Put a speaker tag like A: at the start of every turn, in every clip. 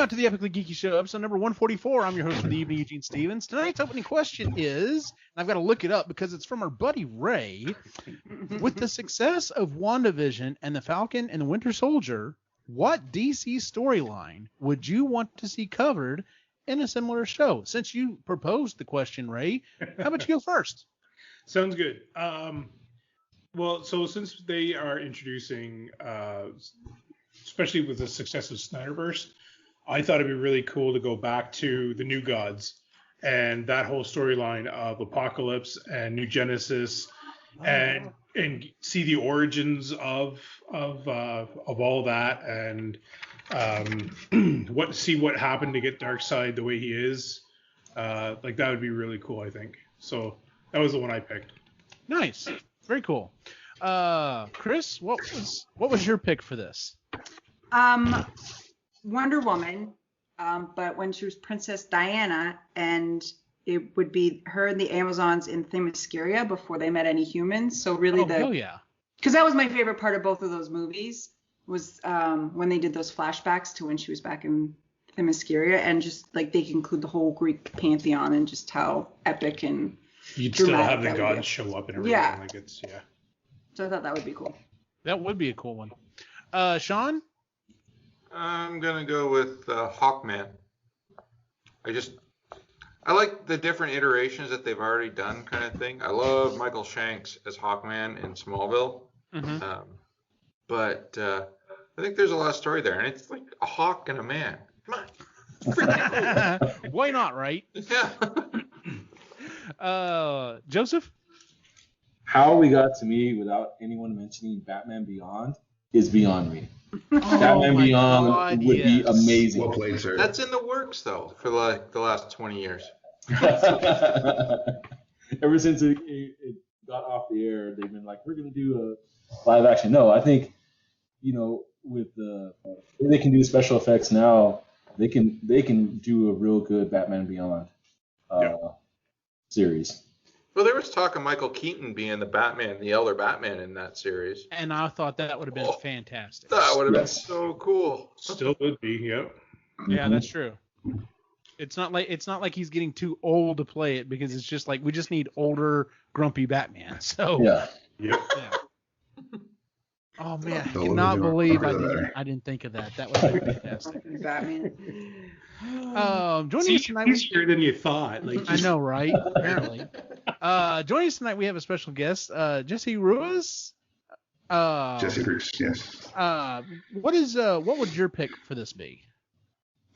A: out to the Epically Geeky Show, episode number 144. I'm your host for the evening, Eugene Stevens. Tonight's opening question is, and I've got to look it up because it's from our buddy Ray. With the success of WandaVision and the Falcon and the Winter Soldier, what DC storyline would you want to see covered in a similar show? Since you proposed the question, Ray, how about you go first?
B: Sounds good. Well, so since they are introducing, especially with the success of Snyderverse, I thought it'd be really cool to go back to the New Gods and that whole storyline of Apocalypse and New Genesis, and see the origins of all that, and see what happened to get Darkseid the way he is. Like that would be really cool, I think. So that was the one I picked.
A: Nice, very cool. Chris, what was your pick for this?
C: Wonder Woman, but when she was Princess Diana, and it would be her and the Amazons in Themyscira before they met any humans. So really because that was my favorite part of both of those movies was when they did those flashbacks to when she was back in Themyscira, and just like they include the whole Greek pantheon and just how epic and
B: you'd still have the gods show up and everything.
C: Yeah.
B: Like it's
C: So I thought that would be cool.
A: That would be a cool one. Sean?
D: I'm going to go with Hawkman. I like the different iterations that they've already done kind of thing. I love Michael Shanks as Hawkman in Smallville. Mm-hmm. But I think there's a lot of story there. And it's like a hawk and a man. Come on. It's freaking cool.
A: Why not, right?
D: Yeah.
A: Joseph?
E: How we got to me without anyone mentioning Batman Beyond is beyond me. Batman Beyond would be amazing.
D: Well played, sir. That's in the works, though, for like the last 20 years.
E: Ever since it got off the air, they've been like, we're going to do a live action. No, I think, with the way they can do special effects now, they can do a real good Batman Beyond series.
D: Well, there was talk of Michael Keaton being the elder Batman in that series.
A: And I thought that would have been fantastic.
D: That would have been so cool.
B: Still would be, yep.
A: Yeah, that's true. It's not like he's getting too old to play it, because it's just like we just need older, grumpy Batman. So
E: yeah.
B: Yep.
A: Yeah. Oh man, I cannot believe I didn't think of that. That would have been fantastic.
C: Batman.
A: Joining us tonight.
B: Easier than you thought.
A: I know, right? Apparently. Joining us tonight, we have a special guest, Jesse Ruiz.
F: Jesse Ruiz, yes.
A: What would your pick for this be?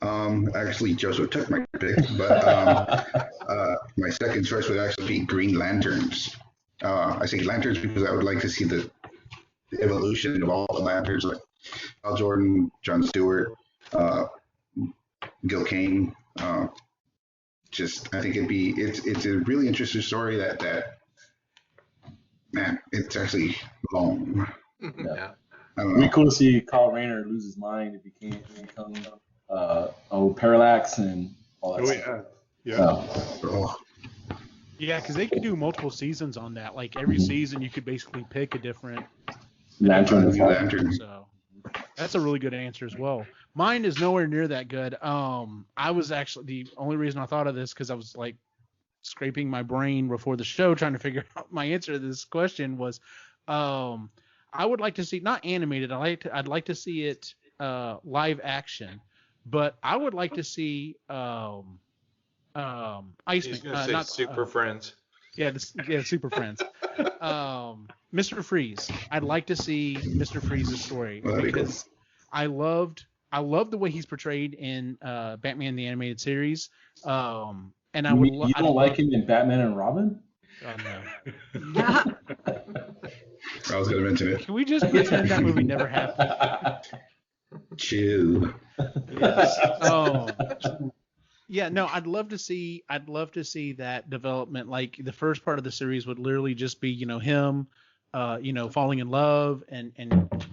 F: Actually, Joseph took my pick, but my second choice would actually be Green Lanterns. I say Lanterns because I would like to see the evolution of all the Lanterns, like Hal Jordan, John Stewart, Gil Kane. I think it's a really interesting story that man, it's actually long.
D: Yeah.
E: It'd be cool to see Kyle Rayner lose his mind if he become Parallax and all that stuff.
B: Yeah.
A: Yeah, because they could do multiple seasons on that. Like every season, you could basically pick a different
E: Lantern.
A: So that's a really good answer as well. Mine is nowhere near that good. I was actually, the only reason I thought of this because I was like scraping my brain before the show trying to figure out my answer to this question was, I would like to see, not animated, I'd like to see it live action, but I would like to see Iceman.
D: He's gonna say Super Friends.
A: Yeah, Super Friends. Mr. Freeze. I'd like to see Mr. Freeze's story because I loved the way he's portrayed in Batman the Animated Series. And I would.
E: You don't like him in Batman and Robin?
A: Oh no.
F: I was going to mention it.
A: Can we just pretend that movie never happened?
F: Chill.
A: Yes. Yeah, no, I'd love to see that development. Like the first part of the series would literally just be, him, falling in love and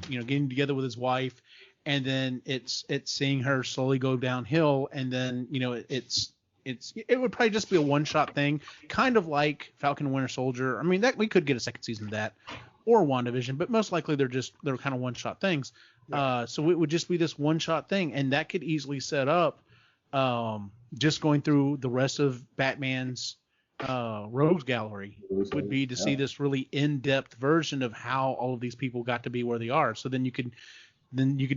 A: getting together with his wife, and then it's seeing her slowly go downhill, and then it would probably just be a one-shot thing, kind of like Falcon and Winter Soldier. I mean, that we could get a second season of that, or WandaVision, but most likely they're kind of one-shot things.
B: Yeah.
A: So it would just be this one-shot thing, and that could easily set up just going through the rest of Batman's rogues gallery would be to see this really in-depth version of how all of these people got to be where they are. So then you could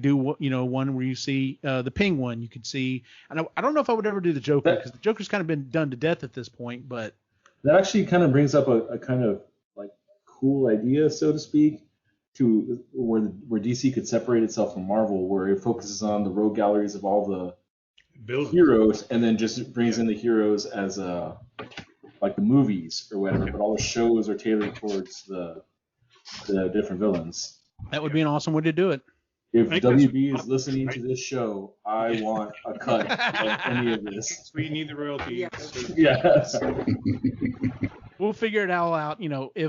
A: do one where you see the Penguin. You could see, and I don't know if I would ever do the Joker because the Joker's kind of been done to death at this point. But
E: that actually kind of brings up a kind of like cool idea, so to speak, to where DC could separate itself from Marvel, where it focuses on the rogue galleries of all the heroes, and then just brings in the heroes as like the movies or whatever, but all the shows are tailored towards the different villains.
A: That would be an awesome way to do it.
E: If WB is listening to this show, I want a cut of any of this.
B: We need the royalties.
E: Yes.
A: We'll figure it all out,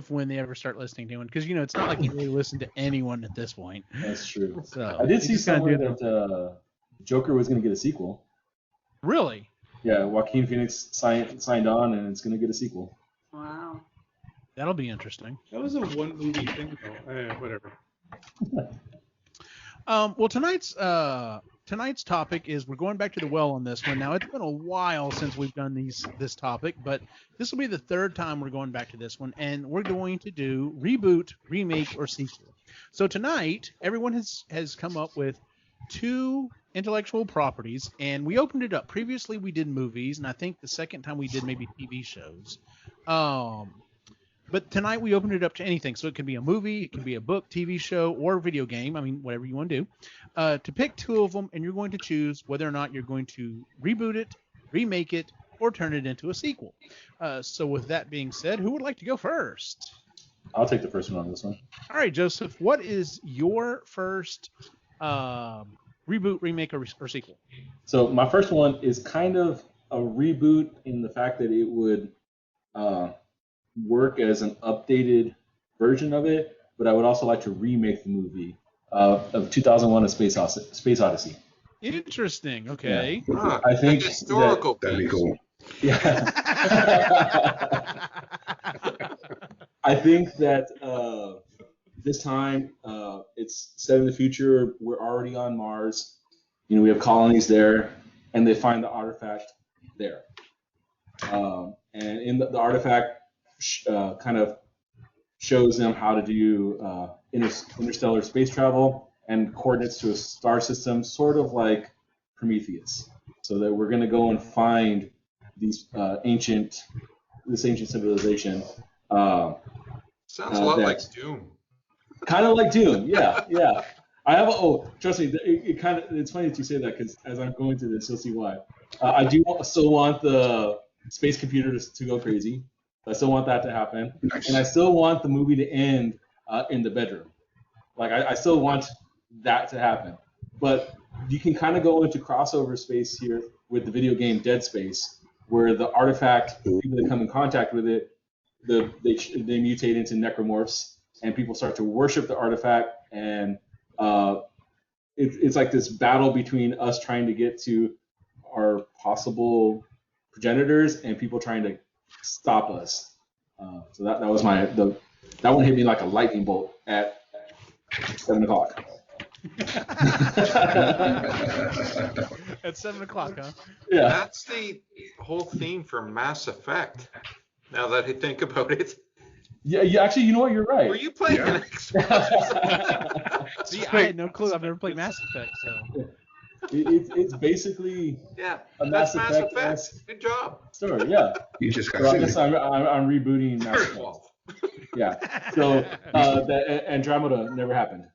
A: when they ever start listening to it. Because, it's not like you really listen to anyone at this point.
E: That's true.
A: So,
E: I did see somewhere that Joker was going to get a sequel.
A: Really?
E: Yeah, Joaquin Phoenix signed on, and it's going to get a sequel.
C: Wow.
A: That'll be interesting.
B: That was a one movie thing, though. Whatever.
A: Well, tonight's topic is we're going back to the well on this one. Now, it's been a while since we've done this topic, but this will be the third time we're going back to this one, and we're going to do reboot, remake, or sequel. So tonight, everyone has come up with 2 intellectual properties, and we opened it up. Previously, we did movies, and I think the second time we did maybe TV shows. But tonight we opened it up to anything. So it can be a movie, it can be a book, TV show, or video game. I mean, whatever you want to do. To pick 2 of them, and you're going to choose whether or not you're going to reboot it, remake it, or turn it into a sequel. So with that being said, who would like to go first?
E: I'll take the first one on this one.
A: All right, Joseph, what is your first reboot, remake, or sequel?
E: So my first one is kind of a reboot in the fact that it would work as an updated version of it, but I would also like to remake the movie of 2001: A Space Odyssey.
A: Interesting. Okay.
D: Yeah.
E: I think
D: historical.
F: That'd be cool.
E: Yeah. I think that this time it's set in the future. We're already on Mars. We have colonies there, and they find the artifact there. And in the artifact kind of shows them how to do interstellar space travel and coordinates to a star system, sort of like Prometheus. So that we're going to go and find this ancient civilization.
D: Sounds a lot like Doom.
E: Kind of like Doom, yeah. Trust me, it's funny that you say that, because as I'm going through this, you'll see why. I do still want the space computer to go crazy. I still want that to happen.
F: Nice.
E: And I still want the movie to end in the bedroom. Like, I still want that to happen. But you can kind of go into crossover space here with the video game Dead Space, where the artifact, people that come in contact with it, they mutate into necromorphs, and people start to worship the artifact, and it's like this battle between us trying to get to our possible progenitors and people trying to stop us. So that was that one hit me like a lightning bolt at 7 o'clock.
A: At 7 o'clock, huh?
E: Yeah.
D: That's the whole theme for Mass Effect. Now that I think about it.
E: Yeah. Actually, you know what? You're right.
D: Were you playing an Xbox?
A: See, I had no clue. I've never played Mass Effect, so.
E: It's basically a Mass Effect.
D: Good job.
E: Story, yeah.
F: You just got
E: So I guess I'm rebooting Mass Effect. Yeah. So the Andromeda never happened.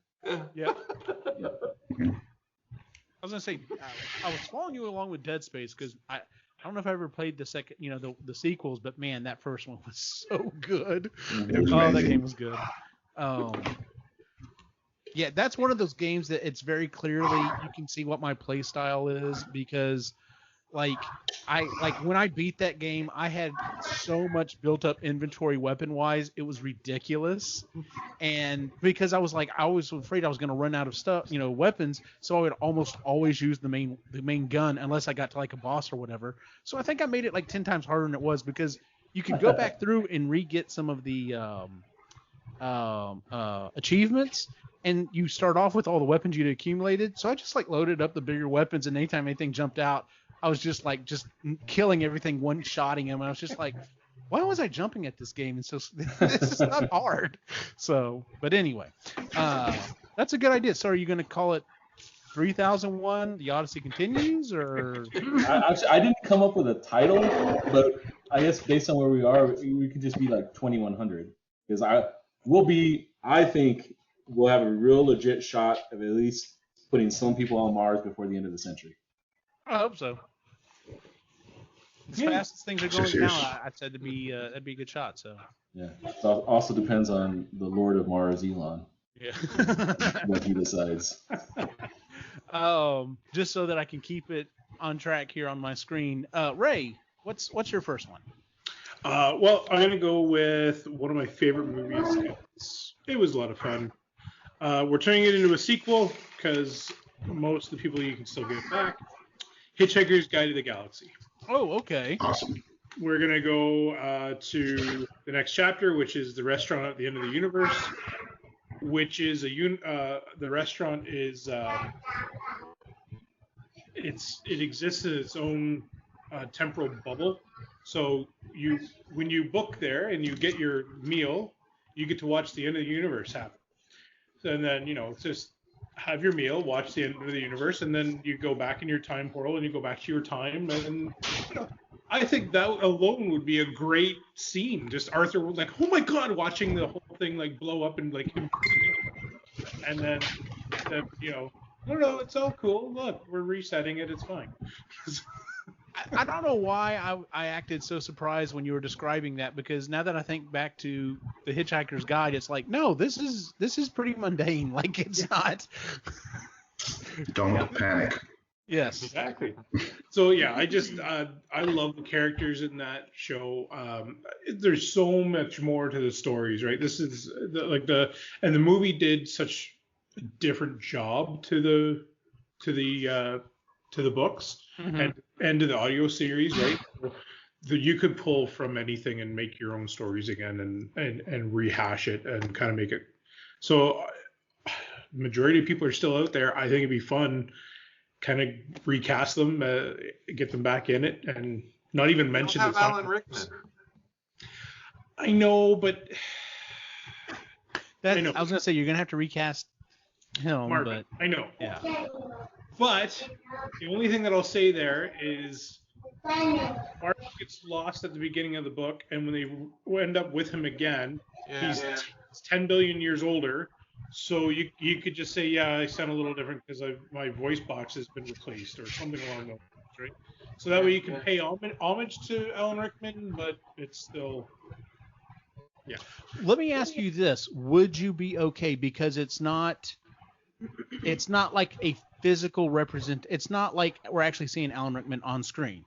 A: Yeah. I was gonna say I was following you along with Dead Space because I don't know if I ever played the second, the sequels, but man, that first one was so good. That game was good. Yeah, that's one of those games that it's very clearly you can see what my play style is, because when I beat that game, I had so much built up inventory weapon wise, it was ridiculous. And because I was afraid I was going to run out of stuff, weapons, so I would almost always use the main gun unless I got to like a boss or whatever. So I think I made it like 10 times harder than it was, because you could go back through and re-get some of the achievements, and you start off with all the weapons you'd accumulated. So I just like loaded up the bigger weapons, and anytime anything jumped out, I was just killing everything, one-shotting him. And I was just like, why was I jumping at this game? And so this is not hard. So, but anyway, that's a good idea. So are you going to call it 3001, The Odyssey Continues, or?
E: I didn't come up with a title, but I guess based on where we are, we could just be like 2100. Because I think we'll have a real legit shot of at least putting some people on Mars before the end of the century.
A: I hope so. As fast as things are going now, I said that'd be a good shot. So
E: yeah, it also depends on the Lord of Mars, Elon.
A: Yeah,
E: what he decides.
A: Just so that I can keep it on track here on my screen, Ray, what's your first one?
B: Well, I'm gonna go with one of my favorite movies. It was a lot of fun. We're turning it into a sequel because most of the people you can still get back. Hitchhiker's Guide to the Galaxy.
A: Oh, okay.
F: Awesome.
B: We're gonna go to the next chapter, which is the restaurant at the end of the universe, which is the restaurant is it exists in its own temporal bubble. So when you book there and you get your meal, you get to watch the end of the universe happen. And then just have your meal, watch the end of the universe, and then you go back in your time portal and you go back to your time. And I think that alone would be a great scene. Just Arthur like, oh my God, watching the whole thing like blow up and like, and then no, it's all cool. Look, we're resetting it. It's fine.
A: I don't know why I acted so surprised when you were describing that, because now that I think back to the Hitchhiker's Guide, it's like, no, this is pretty mundane. Like, it's not.
F: Don't panic.
A: Yes.
B: Exactly. So yeah, I love the characters in that show. There's so much more to the stories, right? This is the movie did such a different job to the books. Mm-hmm. and to the audio series, right? That you could pull from anything and make your own stories again and rehash it and kind of make it. So majority of people are still out there. I think it'd be fun, kind of recast them, get them back in it, and not even mention
D: the Alan Rickman.
B: I know, but
A: I was gonna say you're gonna have to recast him,
B: Marvin,
A: but
B: I know.
A: Yeah.
B: But the only thing that I'll say there is Mark gets lost at the beginning of the book, and when they end up with him again, he's 10 billion years older. So you could just say, yeah, I sound a little different because my voice box has been replaced or something along those lines, right? So that way you can pay homage to Alan Rickman, but it's still... Yeah.
A: Let me ask you this. Would you be okay, because it's not like a physical it's not like we're actually seeing Alan Rickman on screen.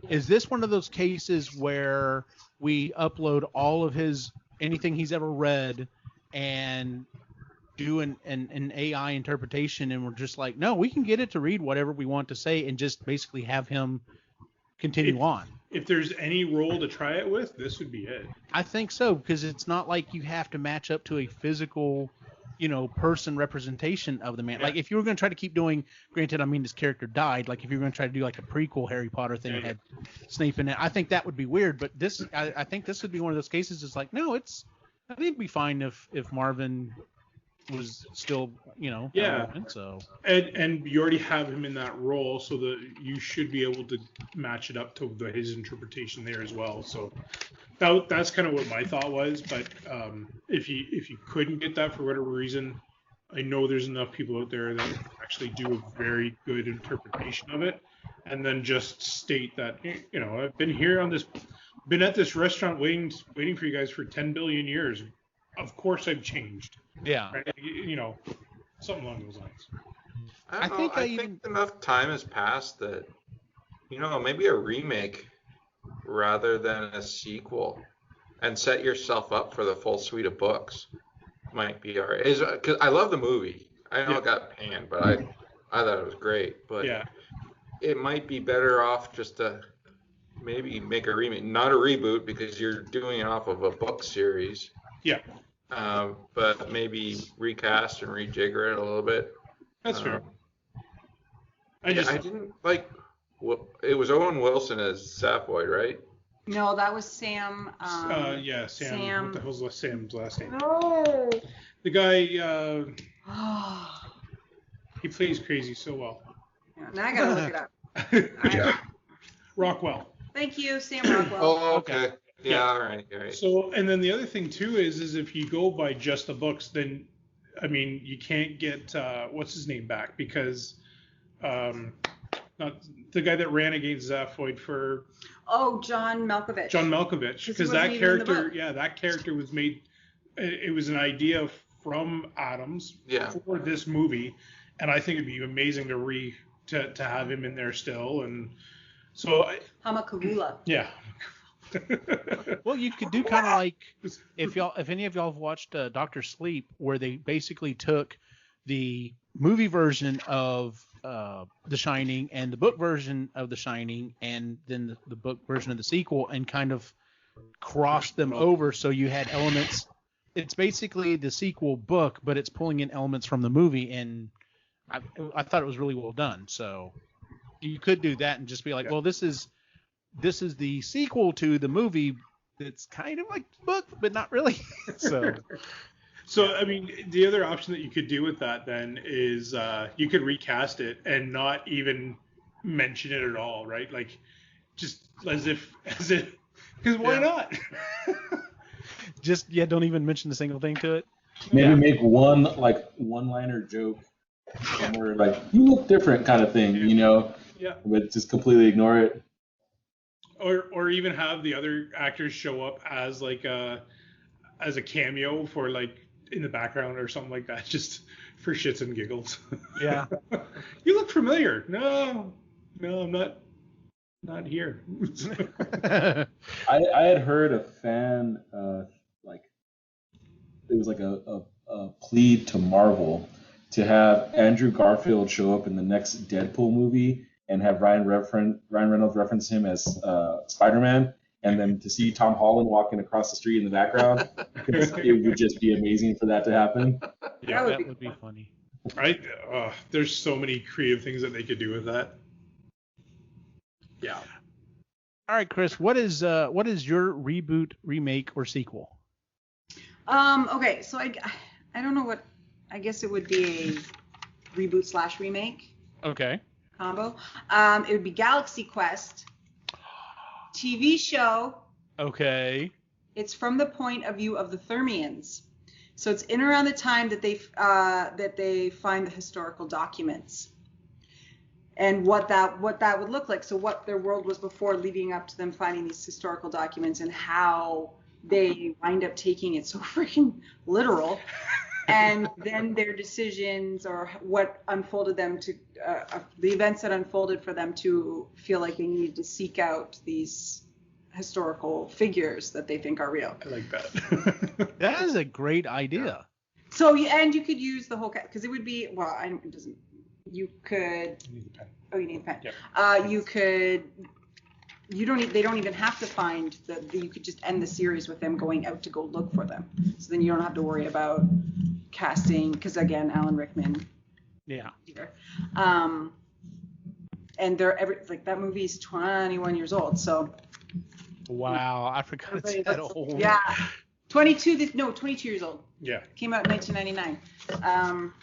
A: Is this one of those cases where we upload all of anything he's ever read and do an AI interpretation, and we're just like, no, we can get it to read whatever we want to say and just basically have him continue on?
B: If there's any role to try it with, this would be it.
A: I think so, because it's not like you have to match up to a physical person representation of the man. Yeah. Like, if you were going to try to keep doing, granted, I mean, this character died, like if you were going to try to do like a prequel Harry Potter thing that had Snape in it, I think that would be weird. But this, I think this would be one of those cases. It's like, no, I think it'd be fine if Marvin was still, relevant, so.
B: And you already have him in that role, so that you should be able to match it up to his interpretation there as well. So that's kind of what my thought was. But if you couldn't get that for whatever reason, I know there's enough people out there that actually do a very good interpretation of it, and then just state that, I've been at this restaurant waiting for you guys for 10 billion years. Of course I've changed.
A: Yeah.
B: Right? Something along those lines.
D: I think enough time has passed that, maybe a remake rather than a sequel, and set yourself up for the full suite of books might be all right. Because I love the movie. I know it got panned, but I thought it was great. But it might be better off just to maybe make a remake, not a reboot, because you're doing it off of a book series.
B: Yeah.
D: but maybe recast and rejigger it a little bit.
B: That's fair.
D: I didn't like. Well, it was Owen Wilson as Sapwoid, right?
C: No, that was Sam.
B: Yeah, Sam. What the hell's Sam's last name?
C: No.
B: The guy. He plays crazy so well.
C: Yeah, now I gotta look it up.
F: Yeah.
B: Rockwell.
C: Thank you, Sam Rockwell.
D: Oh, okay. Yeah, all right.
B: So, and then the other thing too is if you go by just the books, then I mean you can't get what's his name back because not the guy that ran against Zaphoid for.
C: Oh, John Malkovich.
B: John Malkovich, because that character was made. It was an idea from Adams for this movie, and I think it'd be amazing to have him in there still, and so.
C: Hamakavula.
B: Yeah.
A: Well, you could do kind of like if any of y'all have watched Dr. Sleep, where they basically took the movie version of The Shining and the book version of The Shining, and then the book version of the sequel, and kind of crossed them over, so you had elements. It's basically the sequel book, but it's pulling in elements from the movie, and I thought it was really well done. So you could do that and just be like, well, this is the sequel to the movie. It's kind of like the book, but not really.
B: So, I mean, the other option that you could do with that then is you could recast it and not even mention it at all, right? Like, just as if, because why not?
A: Just, don't even mention a single thing to it.
E: Maybe make one-liner joke somewhere, like, you look different kind of thing,
B: Yeah.
E: But just completely ignore it.
B: Or even have the other actors show up as like as a cameo for like in the background or something like that, just for shits and giggles.
A: Yeah.
B: You look familiar. No, I'm not here.
E: I had heard a fan it was like a plea to Marvel to have Andrew Garfield show up in the next Deadpool movie and have Ryan Reynolds reference him as Spider-Man, and then to see Tom Holland walking across the street in the background, because it would just be amazing for that to happen.
A: Yeah, that would be funny.
B: There's so many creative things that they could do with that. Yeah.
A: All right, Chris, what is your reboot, remake, or sequel?
C: Okay, so I don't know what. I guess it would be a reboot / remake.
A: Okay.
C: Combo. It would be Galaxy Quest. TV show.
A: Okay.
C: It's from the point of view of the Thermians. So it's in around the time that they find the historical documents. And what that would look like. So what their world was before, leading up to them finding these historical documents, and how they wind up taking it so freaking literal. And then their decisions, or what unfolded them to the events that unfolded for them to feel like they needed to seek out these historical figures that they think are real.
B: I like that.
A: That is a great idea.
C: So, and you could use the whole, because it would be, it doesn't. You could.
B: You need the pen.
C: Oh, you need the pen.
B: Yep.
C: You could. They don't even have to find you could just end the series with them going out to go look for them. So then you don't have to worry about casting, because again, Alan Rickman.
A: Yeah.
C: Here. And that movie's 21 years old, so.
A: Wow, I forgot it's that old.
C: Yeah. 22 years old.
B: Yeah.
C: Came out in 1999.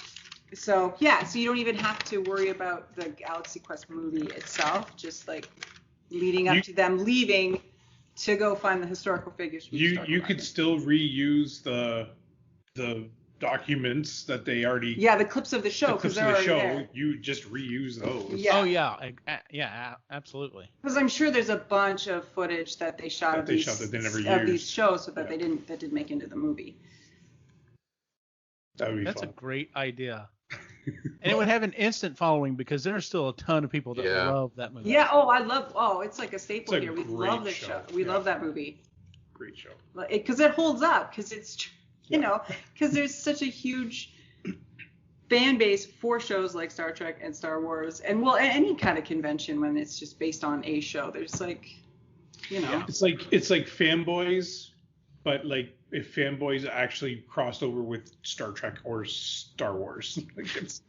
C: So you don't even have to worry about the Galaxy Quest movie itself, just like leading up to them leaving to go find the historical figures.
B: You could still reuse the documents that they already.
C: Yeah, the clips of the show, because they're already there.
B: You just reuse those.
C: Yeah.
A: Oh yeah, absolutely.
C: Because I'm sure there's a bunch of footage that they shot of these shows, so that that didn't make into the movie.
B: That would be
A: That's
B: fun.
A: a great idea. And it would have an instant following, because there's still a ton of people that love that movie.
C: Yeah. It's like a staple here. We love this show. We love that movie.
B: Great show.
C: Because it holds up. Because it's, because there's such a huge fan base for shows like Star Trek and Star Wars, and any kind of convention when it's just based on a show. There's like,
B: It's like fanboys but like if fanboys actually crossed over with Star Trek or Star Wars. Like it's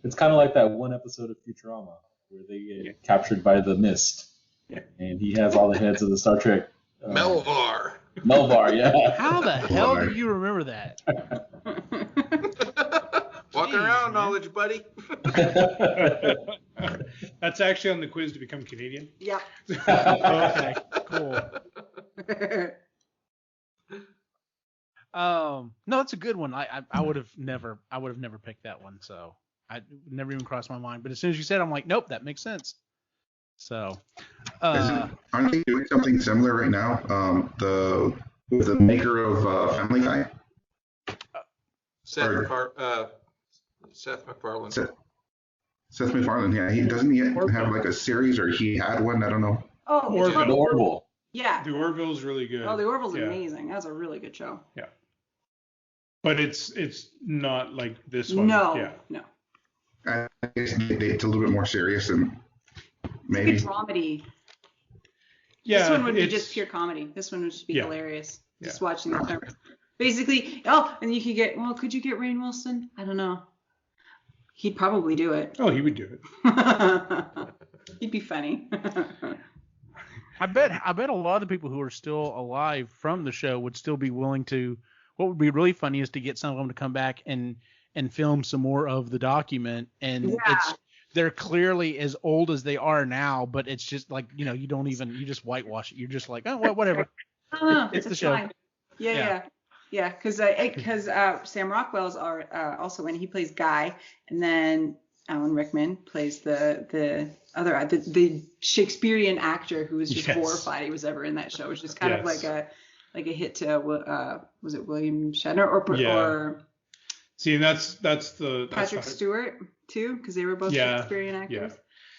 E: it's kind of like that one episode of Futurama where they get captured by the mist.
B: Yeah.
E: And he has all the heads of the Star Trek.
D: Melvar.
E: Melvar, yeah.
A: How the hell do you remember that?
D: Walking around knowledge, buddy.
B: That's actually on the quiz to become Canadian.
C: Yeah.
A: Okay, cool. No, it's a good one. I would have never picked that one, so I never even crossed my mind. But as soon as you said it, I'm like, nope, that makes sense. So,
F: aren't they doing something similar right now? With the maker of Family Guy.
D: Seth MacFarlane.
F: Seth MacFarlane, yeah. He doesn't yet have like a series, or he had one. I don't know.
C: Oh,
B: Orville.
E: The Orville.
C: Yeah.
B: The Orville's really good.
C: Oh, the Orville's amazing. That's a really good show.
B: Yeah. But it's not like this one.
C: No.
B: Yeah.
C: No.
F: I guess it's a little bit more serious and maybe.
C: It's a dramedy.
B: Yeah.
C: This one would be just pure comedy. This one would just be hilarious. Just watching the film. Basically, and you could get, could you get Rainn Wilson? I don't know. He'd probably do it.
B: Oh, he would do it.
C: He'd be funny.
A: I bet a lot of the people who are still alive from the show would still be willing to. What would be really funny is to get some of them to come back and film some more of the document. And they're clearly as old as they are now, but it's just like, you don't even, you just whitewash it. You're just like, oh, well, whatever. It's the show.
C: Fine. Yeah. Because Sam Rockwell's also in. He plays Guy, and then Alan Rickman plays the other the Shakespearean actor who was just horrified he was ever in that show. It was just kind of like a hit to was it William Shatner or
B: see, and that's
C: Patrick Stewart too, because they were both Shakespearean actors.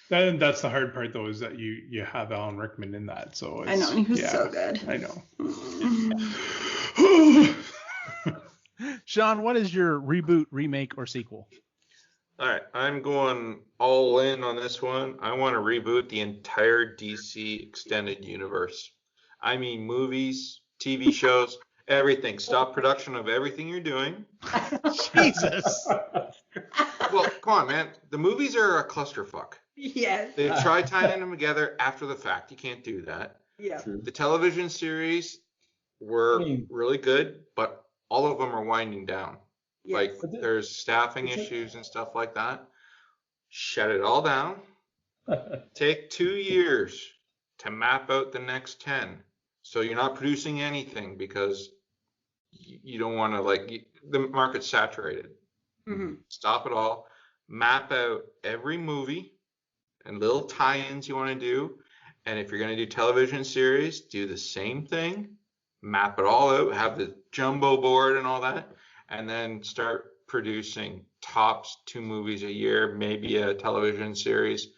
B: Yeah. That's the hard part though, is that you have Alan Rickman in that. So
C: I know, and he was so good.
B: I know.
A: Sean, what is your reboot, remake, or sequel?
D: All right, I'm going all in on this one. I want to reboot the entire DC extended universe. I mean, movies, TV shows, everything. Stop production of everything you're doing.
A: Jesus.
D: Well, come on, man. The movies are a clusterfuck.
C: Yes.
D: They try tying them together after the fact. You can't do that.
C: Yeah.
E: True.
D: The television series were really good, but all of them are winding down.
C: Yes.
D: Like there's staffing issues and stuff like that. Shut it all down. Take 2 years to map out the next 10. So you're not producing anything because you don't want to the market's saturated.
C: Mm-hmm.
D: Stop it all. Map out every movie and little tie-ins you want to do. And if you're going to do television series, do the same thing. Map it all out. Have the jumbo board and all that. And then start producing tops 2 movies a year, maybe a television series.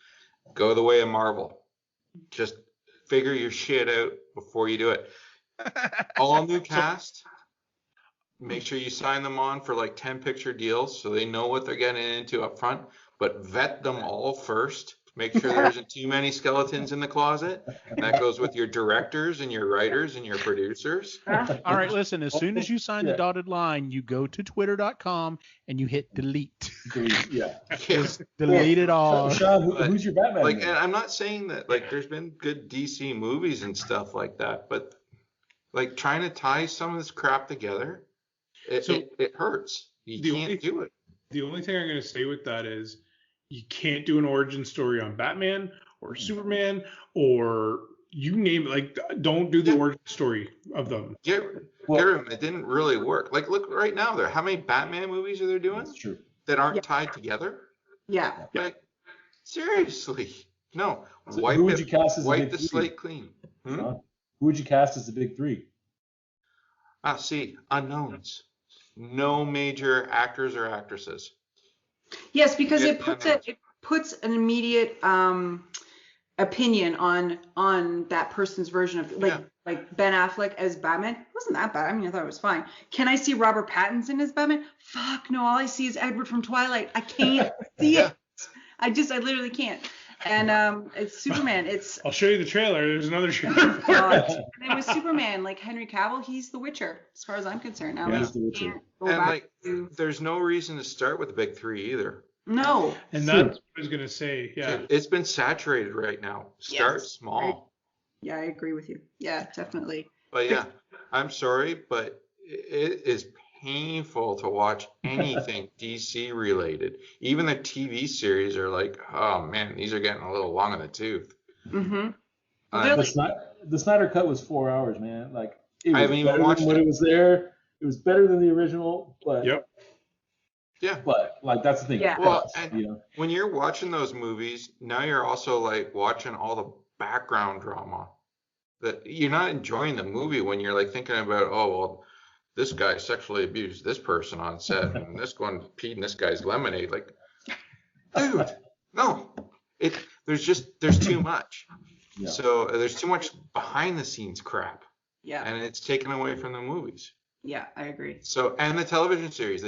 D: Go the way of Marvel. Just figure your shit out before you do it. All new cast. Make sure you sign them on for 10 picture deals so they know what they're getting into up front. But vet them all first. Make sure there isn't too many skeletons in the closet. And that goes with your directors and your writers and your producers.
A: All right, listen, as soon as you sign the dotted line, you go to twitter.com and you hit delete. Just delete it all.
E: Sean, who's your Batman?
D: And I'm not saying that there's been good DC movies and stuff like that, but trying to tie some of this crap together, it hurts. You can't do it.
B: The only thing I'm going to say with that is you can't do an origin story on Batman or Superman or you name it. Don't do the origin story of them.
D: It didn't really work. Look right now there. How many Batman movies are they doing?
E: That's true.
D: That aren't tied together?
C: Yeah.
D: Seriously. No.
E: So who would you cast as
D: wipe
E: the
D: the slate clean.
E: Who would you cast as the big 3?
D: Unknowns. No major actors or actresses.
C: Yes, because it puts an immediate opinion on that person's version of like Ben Affleck as Batman. It wasn't that bad. I mean, I thought it was fine. Can I see Robert Pattinson as Batman? Fuck no. All I see is Edward from Twilight. I can't see it. I literally can't. And it's Superman.
B: I'll show you the trailer. There's another trailer.
C: And it was Superman, like Henry Cavill. He's the Witcher, as far as I'm concerned. Now
E: he's the Witcher.
D: There's no reason to start with the big three either.
C: No.
B: And that's what I was gonna say. Yeah.
D: It's been saturated right now. Start small.
C: I agree with you. Yeah, definitely.
D: But yeah, I'm sorry, but it is painful to watch anything DC related. Even the TV series are like, oh man, these are getting a little long in the tooth.
C: Mm-hmm.
E: The Snyder Cut was 4 hours, man. Like,
D: I haven't even watched it.
E: When it was there, it was better than the original, but
D: yeah.
E: But like that's the thing.
C: Yeah.
D: Well, and when you're watching those movies, now you're also like watching all the background drama. That you're not enjoying the movie when you're like thinking about, oh well, this guy sexually abused this person on set, and this one peed in this guy's lemonade. Like, dude, no, there's too much. Yeah. So there's too much behind the scenes crap.
C: Yeah.
D: And it's taken away from the movies.
C: Yeah, I agree.
D: So, and the television series,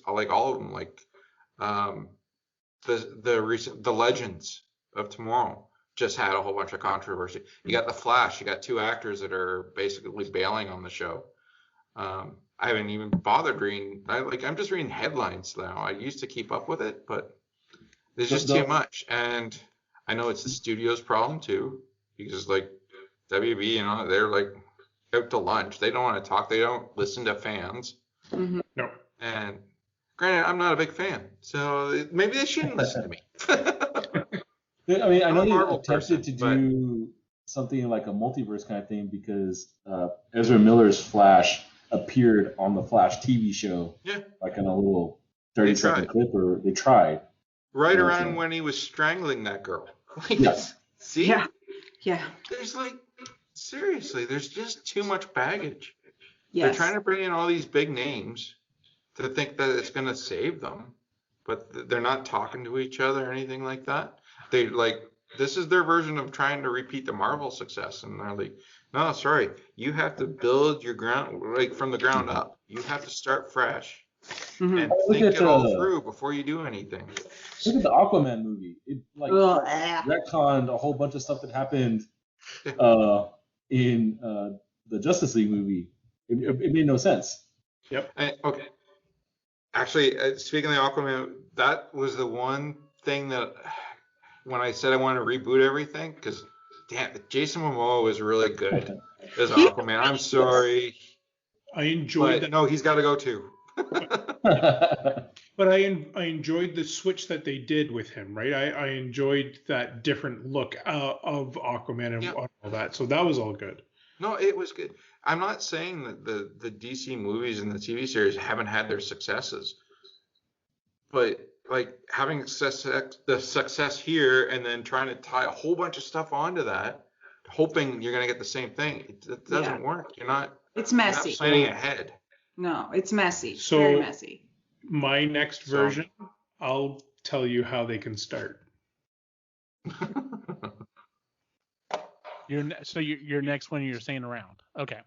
D: like all of them, like the Legends of Tomorrow just had a whole bunch of controversy. You got The Flash, you got 2 actors that are basically bailing on the show. I haven't even bothered reading. I'm just reading headlines now. I used to keep up with it, but there's just too much. And I know it's the studio's problem too, because like WB, they're like out to lunch. They don't want to talk. They don't listen to fans.
C: Mm-hmm.
B: No.
D: And granted, I'm not a big fan, so maybe they shouldn't listen to me.
E: I mean, I know they attempted to do something like a multiverse kind of thing because Ezra Miller's Flash appeared on the Flash TV show.
D: Yeah.
E: Like in a little 30-second clip, or they tried.
D: Right around when he was strangling that girl.
E: Yes.
D: See?
C: Yeah. Yeah.
D: There's seriously, there's just too much baggage.
C: Yes.
D: They're trying to bring in all these big names to think that it's going to save them, but they're not talking to each other or anything like that. This is their version of trying to repeat the Marvel success, and they're like, no, sorry, you have to build your ground from the ground up. You have to start fresh and think it all through before you do anything.
E: Look at the Aquaman movie. It retconned a whole bunch of stuff that happened in the Justice League movie. It made no sense.
B: Yep.
D: Okay. Actually, speaking of the Aquaman, that was the one thing that when I said I wanted to reboot everything, because damn, Jason Momoa was really good as Aquaman. I'm sorry.
B: I enjoyed that.
D: No, he's got to go too.
B: But I enjoyed the switch that they did with him, right? I enjoyed that different look of Aquaman and all that. So that was all good.
D: No, it was good. I'm not saying that the DC movies and the TV series haven't had their successes, but like having the success here and then trying to tie a whole bunch of stuff onto that, hoping you're gonna get the same thing, it doesn't work. You're not.
C: It's messy.
D: You're not planning ahead.
C: No, it's messy.
B: So
C: very messy.
B: My next version, I'll tell you how they can start.
A: Your next one you're saying around. Okay.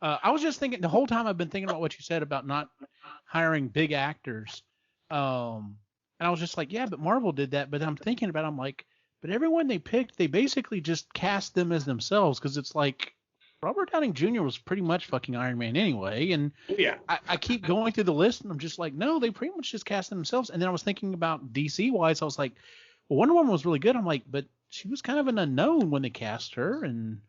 A: I was just thinking the whole time I've been thinking about what you said about not hiring big actors. And I was just like, yeah, but Marvel did that. But I'm thinking about it, I'm like, but everyone they picked, they basically just cast them as themselves, because it's like Robert Downey Jr. was pretty much fucking Iron Man anyway. And
B: yeah,
A: I keep going through the list and I'm just like, no, they pretty much just cast themselves. And then I was thinking about DC wise. I was like, well, Wonder Woman was really good. I'm like, but she was kind of an unknown when they cast her, and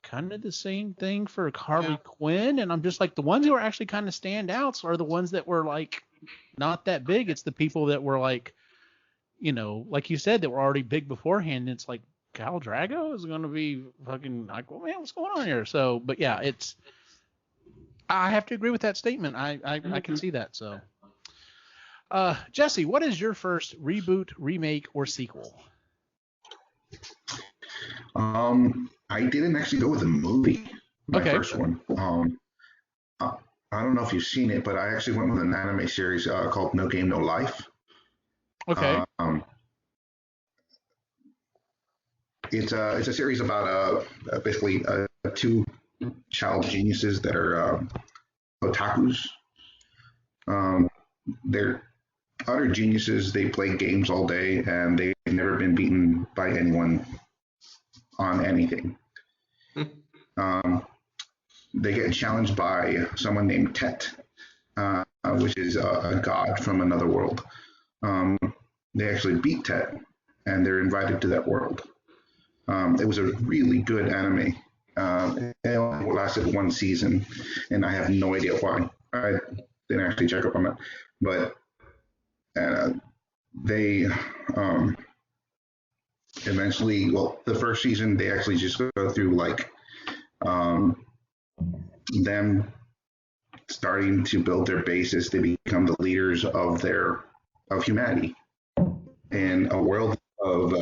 A: kind of the same thing for Harley Quinn. And I'm just like, the ones who are actually kind of standouts are the ones that were like not that big. It's the people that were like, like you said, that were already big beforehand. And it's like, Khal Drago is going to be fucking like, well, man, what's going on here? So, but yeah, I have to agree with that statement. I can see that. So, Jesse, what is your first reboot, remake, or sequel?
F: I didn't actually go with a movie. My first one. I don't know if you've seen it, but I actually went with an anime series called No Game No Life.
A: Okay.
F: It's a series about basically two child geniuses that are otakus. They're utter geniuses. They play games all day, and they've never been beaten by anyone on anything. They get challenged by someone named Tet, which is a god from another world. They actually beat Tet, and they're invited to that world. It was a really good anime. It only lasted one season, and I have no idea why. I didn't actually check up on that. But they eventually, well, the first season, they actually just go through like them starting to build their bases. They become the leaders of humanity in a world of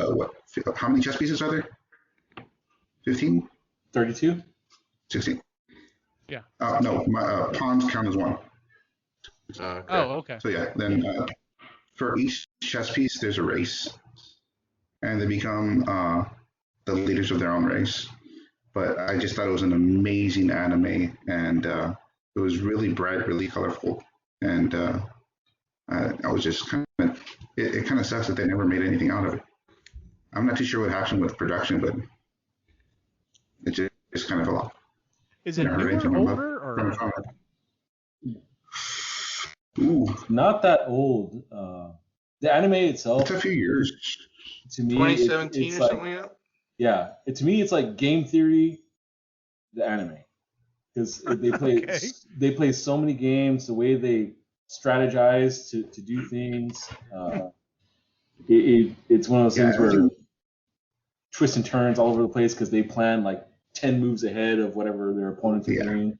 F: how many chess pieces are there? 15?
E: 32?
F: 16.
A: Yeah.
F: No, my pawns count as one.
D: Okay.
A: Oh, okay.
F: So yeah, then for each chess piece, there's a race, and they become the leaders of their own race. But I just thought it was an amazing anime, and it was really bright, really colorful, and I was just kind of, it kind of sucks that they never made anything out of it. I'm not too sure what happened with production, but it's kind of a lot.
A: Is it newer, older, or?
F: Ooh,
E: not that old. The anime itself.
F: It's a few years.
E: To me,
D: 2017
E: it's
D: or
E: like,
D: something like that?
E: Yeah, to me, it's like Game Theory, the anime, because they play so many games. The way they strategize to do things, it's one of those things where twists and turns all over the place because they plan like 10 moves ahead of whatever their opponents are doing.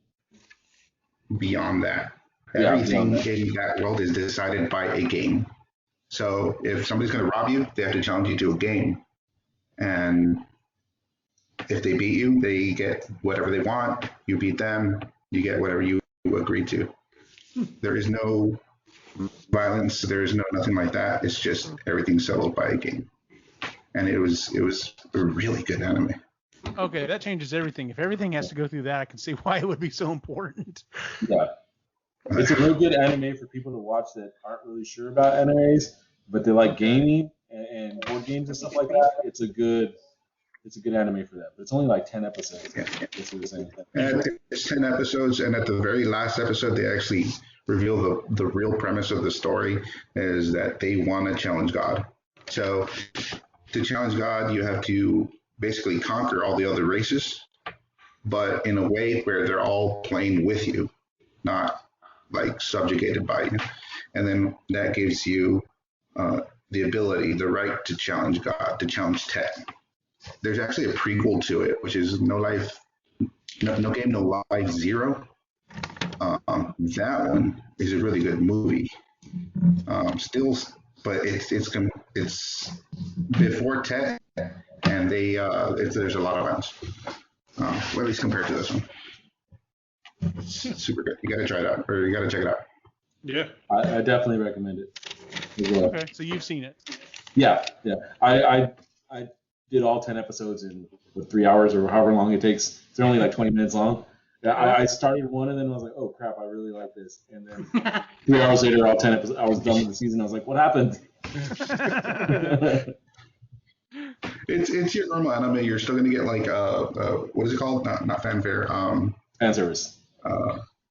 F: Beyond that, everything in that world is decided by a game. So if somebody's going to rob you, they have to challenge you to a game. And if they beat you, they get whatever they want. You beat them, you get whatever you agreed to. There is no violence. There is no nothing like that. It's just everything settled by a game. And it was a really good anime.
A: Okay, that changes everything. If everything has to go through that, I can see why it would be so important.
E: Yeah. It's a real good anime for people to watch that aren't really sure about animes, but they like gaming and board games and stuff like that. It's a good anime for that. But it's only like 10 episodes.
F: Yeah.
E: That's what you're saying.
F: It's 10 episodes, and at the very last episode, they actually reveal the real premise of the story is that they want to challenge God. So to challenge God, you have to basically conquer all the other races, but in a way where they're all playing with you, not like subjugated by you. And then that gives you the ability, the right to challenge God, to challenge Tet. There's actually a prequel to it, which is No Game, No Life Zero. That one is a really good movie. But it's before Tet, and there's a lot of violence. At least compared to this one. It's super good. You gotta try it out, or you gotta check it out.
B: Yeah.
E: I definitely recommend it as well.
A: Okay, so you've seen it.
E: Yeah. I did all 10 episodes in 3 hours or however long it takes. They're only like 20 minutes long. I started one and then I was like, oh crap, I really like this. And then 3 hours later, all 10 episodes, I was done with the season. I was like, what happened?
F: It's your normal anime. You're still gonna get like what is it called? Not fanfare.
E: Fan service.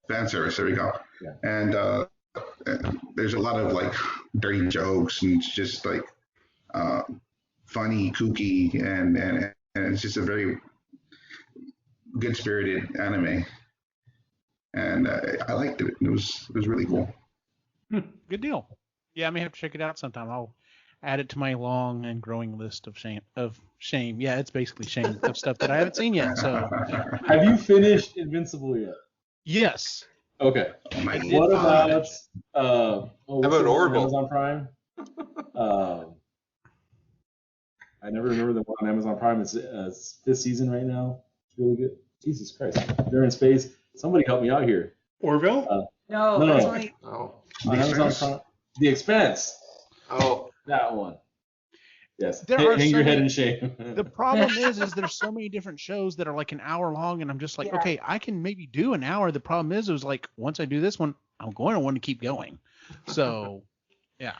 F: Fan service. There we go.
E: Yeah.
F: And there's a lot of like dirty jokes and it's just like funny, kooky, and it's just a very good spirited anime. And I liked it. It was really cool.
A: Good deal. Yeah, I may have to check it out sometime. I'll add it to my long and growing list of shame. Yeah, it's basically shame of stuff that I haven't seen yet. So,
E: have you finished Invincible yet?
A: Yes.
E: Okay.
F: What
E: about
D: how about Orville?
E: Amazon Prime. I never remember the one on Amazon Prime. It's 5th season right now. It's really good. Jesus Christ, they're in space. Somebody help me out here.
B: Orville?
C: No.
E: Only
D: Oh.
E: on Amazon Prime. The Expanse.
D: Oh.
E: That one. Yes.
A: Hang
E: your head in shame.
A: The problem is there's so many different shows that are like an hour long, and I'm just like, okay, I can maybe do an hour. The problem is, it was like once I do this one, I'm going to want to keep going. So Yeah.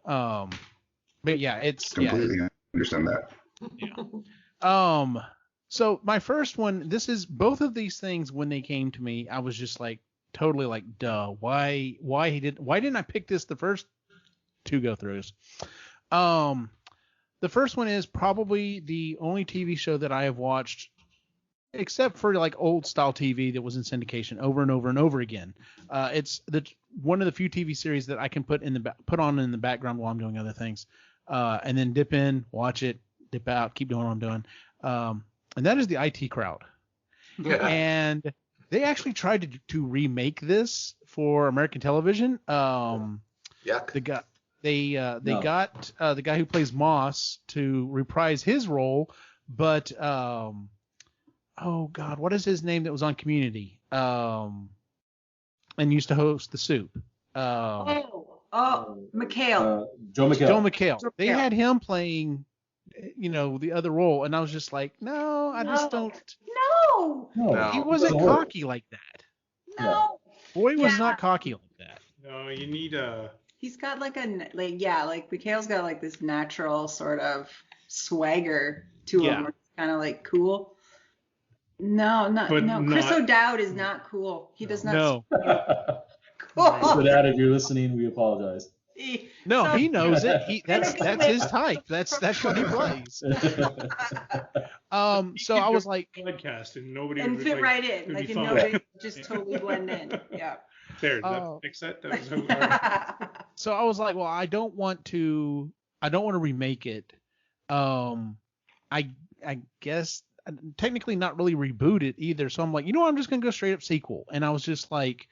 A: But yeah, it's
F: completely understand that.
A: Yeah. So my first one, both of these things when they came to me, I was just like totally like, duh, why didn't I pick this the first two go throughs? The first one is probably the only TV show that I have watched, except for like old style TV that was in syndication over and over and over again. It's one of the few TV series that I can put on in the background while I'm doing other things, and then dip in, watch it, dip out, keep doing what I'm doing. And that is the IT Crowd.
D: Yeah.
A: And they actually tried to remake this for American television.
D: Yuck.
A: They got the guy who plays Moss to reprise his role, but oh God, what is his name that was on Community? And used to host The Soup.
C: McHale.
E: Joe McHale.
A: Joe McHale. They had him playing, the other role, and I was just like, no, I just don't.
C: No.
A: He wasn't cocky like that.
C: No.
A: Boy was not cocky like that.
B: No, you need a.
C: He's got like McHale's got like this natural sort of swagger to him. It's kind of like cool. No. Chris O'Dowd is not cool. He does not.
A: No.
C: Cool.
E: So Dad, if you're listening, we apologize.
A: He knows it. That's his type. That's what he plays. So I was like,
B: podcast and nobody
C: and
B: would,
C: fit
B: like,
C: right in, like, and nobody just totally blend in. Yeah.
B: There, that fix that. That was
A: so I was like, well, I don't want to remake it. I guess technically not really reboot it either. So I'm like, I'm just gonna go straight up sequel. And I was just like,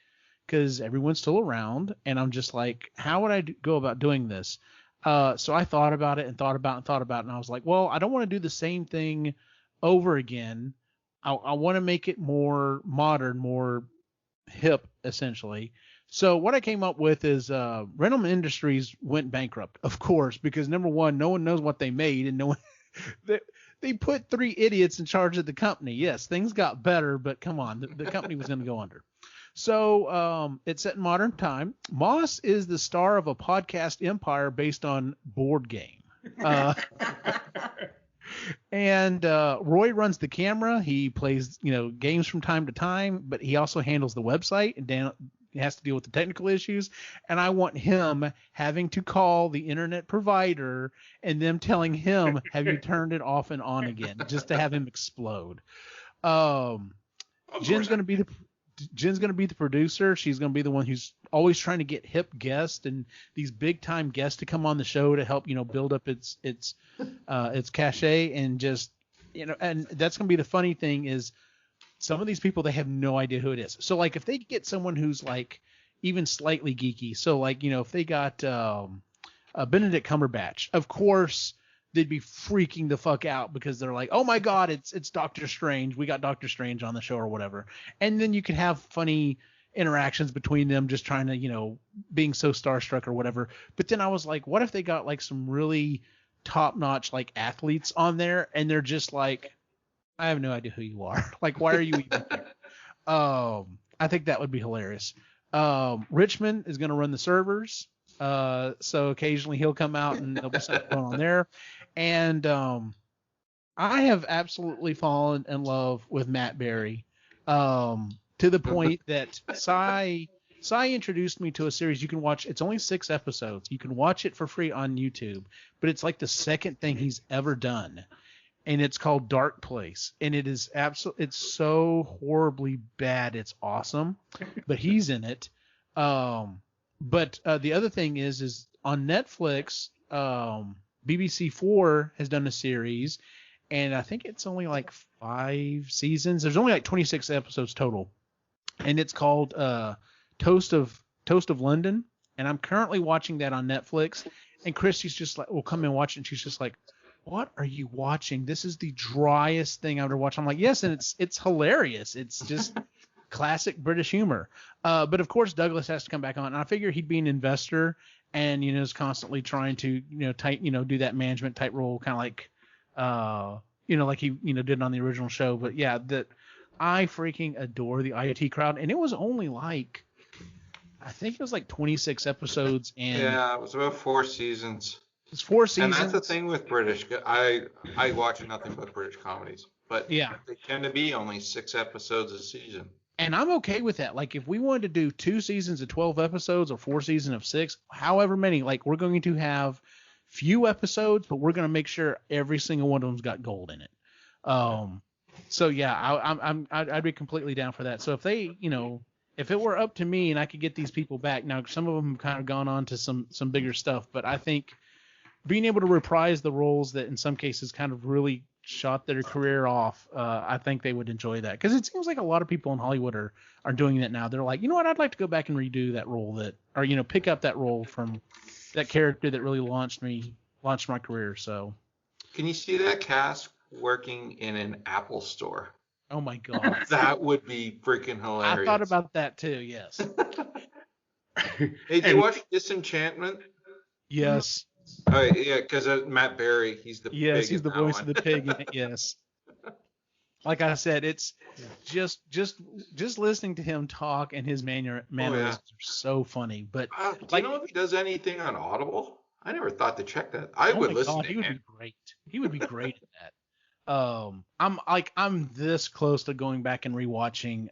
A: because everyone's still around, and I'm just like, how would I go about doing this? So I thought about it and thought about it, and I was like, well, I don't want to do the same thing over again. I want to make it more modern, more hip, essentially. So what I came up with is Rental Industries went bankrupt, of course, because number one, no one knows what they made, and no one they put three idiots in charge of the company. Yes, things got better, but come on, the company was going to go under. So it's set in modern time. Moss is the star of a podcast empire based on board game. And Roy runs the camera. He plays, games from time to time, but he also handles the website, and Dan has to deal with the technical issues. And I want him having to call the internet provider and them telling him, have you turned it off and on again, just to have him explode. Jen's going to be the producer. She's going to be the one who's always trying to get hip guests and these big time guests to come on the show to help, build up its cachet, and just, and that's going to be the funny thing is some of these people, they have no idea who it is. So like if they get someone who's like even slightly geeky, so like, if they got Benedict Cumberbatch, of course they'd be freaking the fuck out because they're like, oh my God, it's Doctor Strange. We got Doctor Strange on the show or whatever. And then you can have funny interactions between them, just trying to, being so starstruck or whatever. But then I was like, what if they got like some really top notch like athletes on there, and they're just like, I have no idea who you are. Like, why are you even here? I think that would be hilarious. Richmond is going to run the servers. So occasionally he'll come out and there'll be something going on there. And I have absolutely fallen in love with Matt Berry, to the point that Cy introduced me to a series you can watch. It's only 6 episodes. You can watch it for free on YouTube, but it's like the second thing he's ever done. And it's called Dark Place. And it is it's so horribly bad. It's awesome, but he's in it. But the other thing is on Netflix, BBC4 has done a series, and I think it's only like 5 seasons. There's only like 26 episodes total, and it's called Toast of London. And I'm currently watching that on Netflix. And Christy's just like, will come and watch it, and she's just like, what are you watching? This is the driest thing I've ever watched. I'm like, yes, and it's hilarious. It's just classic British humor. But of course Douglas has to come back on. And I figure he'd be an investor and, is constantly trying to, do that management type role, kind of like, like he, did on the original show. But yeah, I freaking adore the IT Crowd. And it was only like, I think it was like 26 episodes, and
D: yeah, it was about 4 seasons.
A: It's 4 seasons.
D: And that's the thing with British. I watch nothing but British comedies, but
A: yeah,
D: they tend to be only 6 episodes a season.
A: And I'm okay with that. Like if we wanted to do 2 seasons of 12 episodes or 4 seasons of 6, however many, like we're going to have few episodes, but we're going to make sure every single one of them's got gold in it. So yeah, I'd be completely down for that. So if they, if it were up to me and I could get these people back, now some of them have kind of gone on to some bigger stuff, but I think being able to reprise the roles that in some cases kind of really shot their career off, I think they would enjoy that, because it seems like a lot of people in Hollywood are doing that now. They're like, you know what, I'd like to go back and redo that role pick up that role from that character that really launched my career. So
D: can you see that cast working in an Apple store?
A: Oh my god,
D: that would be freaking hilarious.
A: I thought about that too. Yes.
D: Hey, did you watch Disenchantment?
A: Yes.
D: Oh yeah, because Matt Berry, he's the
A: yes,
D: pig
A: he's the voice of the pig in it. Yes. Like I said, it's just listening to him talk and his mannerisms are so funny. But
D: do you know if he does anything on Audible? I never thought to check that. I would listen to him.
A: He would be great. He would be great at that. I'm this close to going back and rewatching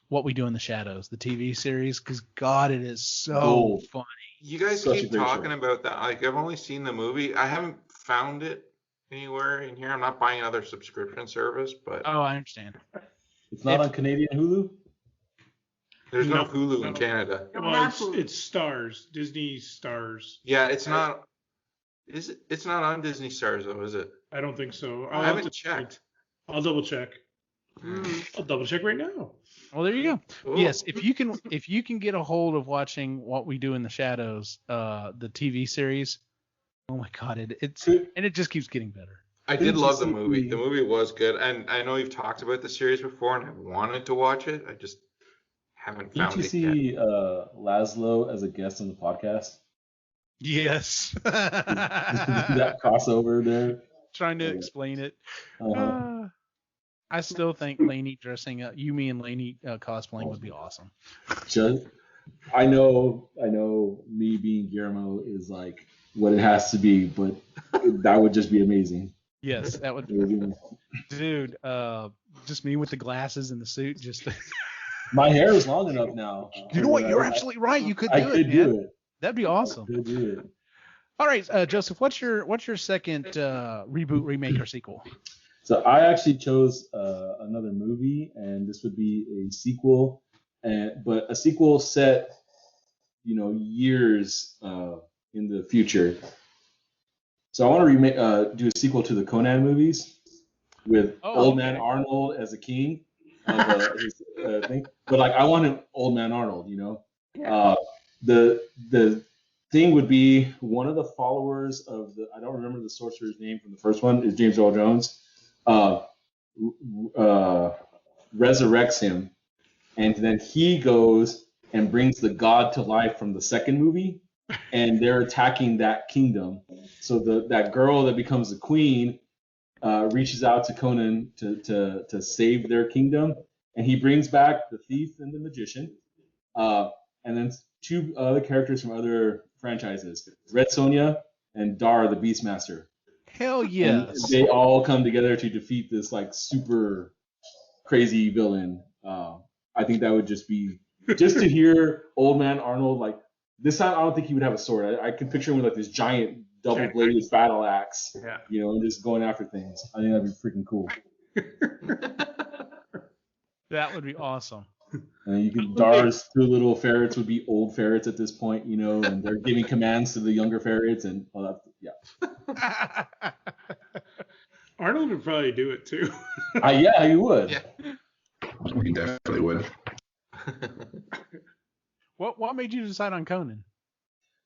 A: What We Do in the Shadows, the TV series, because God, it is so funny.
D: You guys keep talking about that. Like, I've only seen the movie. I haven't found it anywhere in here. I'm not buying another subscription service, but
A: oh, I understand.
E: It's not on Canadian Hulu.
D: There's no Hulu in Canada.
B: Well, it's Stars, Disney Stars.
D: Yeah, it's not. Is it? It's not on Disney Stars though, is it?
B: I don't think so.
D: I haven't checked.
B: I'll double check. I'll double check right now.
A: Well, there you go.
D: Ooh.
A: Yes, if you can get a hold of watching What We Do in the Shadows, the TV series, oh my God, it just keeps getting better.
D: I did love the movie. The movie was good, and I know you've talked about the series before, and I wanted to watch it. I just haven't found it yet.
E: Did you see Laszlo as a guest on the podcast?
A: Yes.
E: That crossover there.
A: Trying to explain it.
E: Uh-huh.
A: I still think Lainey dressing up, me and Lainey cosplaying would be awesome.
E: I know me being Guillermo is like what it has to be, but that would just be amazing.
A: Yes, that would be. Dude, just me with the glasses and the suit.
E: My hair is long enough now.
A: You know what? You're absolutely right. You could do it.
E: I could do it.
A: That'd be awesome.
E: I could do it.
A: All right, Joseph, what's your second reboot, remake, or sequel?
E: So I actually chose another movie, and this would be a sequel, but a sequel set, years in the future. So I want to do a sequel to the Conan movies with Old Man Arnold as a king of his thing. But I want an Old Man Arnold,
C: Yeah.
E: The thing would be one of the followers of I don't remember the sorcerer's name from the first one, is James Earl Jones. Resurrects him, and then he goes and brings the god to life from the second movie, and they're attacking that kingdom. So that girl that becomes the queen reaches out to Conan to save their kingdom, and he brings back the thief and the magician, and then two other characters from other franchises, Red Sonja and Dar the Beastmaster.
A: Hell yes.
E: And they all come together to defeat this super crazy villain. I think that would just to hear Old Man Arnold this time. I don't think he would have a sword. I can picture him with this giant double-bladed battle axe, and just going after things. I think that'd be freaking cool.
A: That would be awesome.
E: And Dar's two little ferrets would be old ferrets at this point, and they're giving commands to the younger ferrets, and
B: Arnold would probably do it too.
E: Yeah, he would.
D: Yeah.
F: He definitely would.
A: What made you decide on Conan?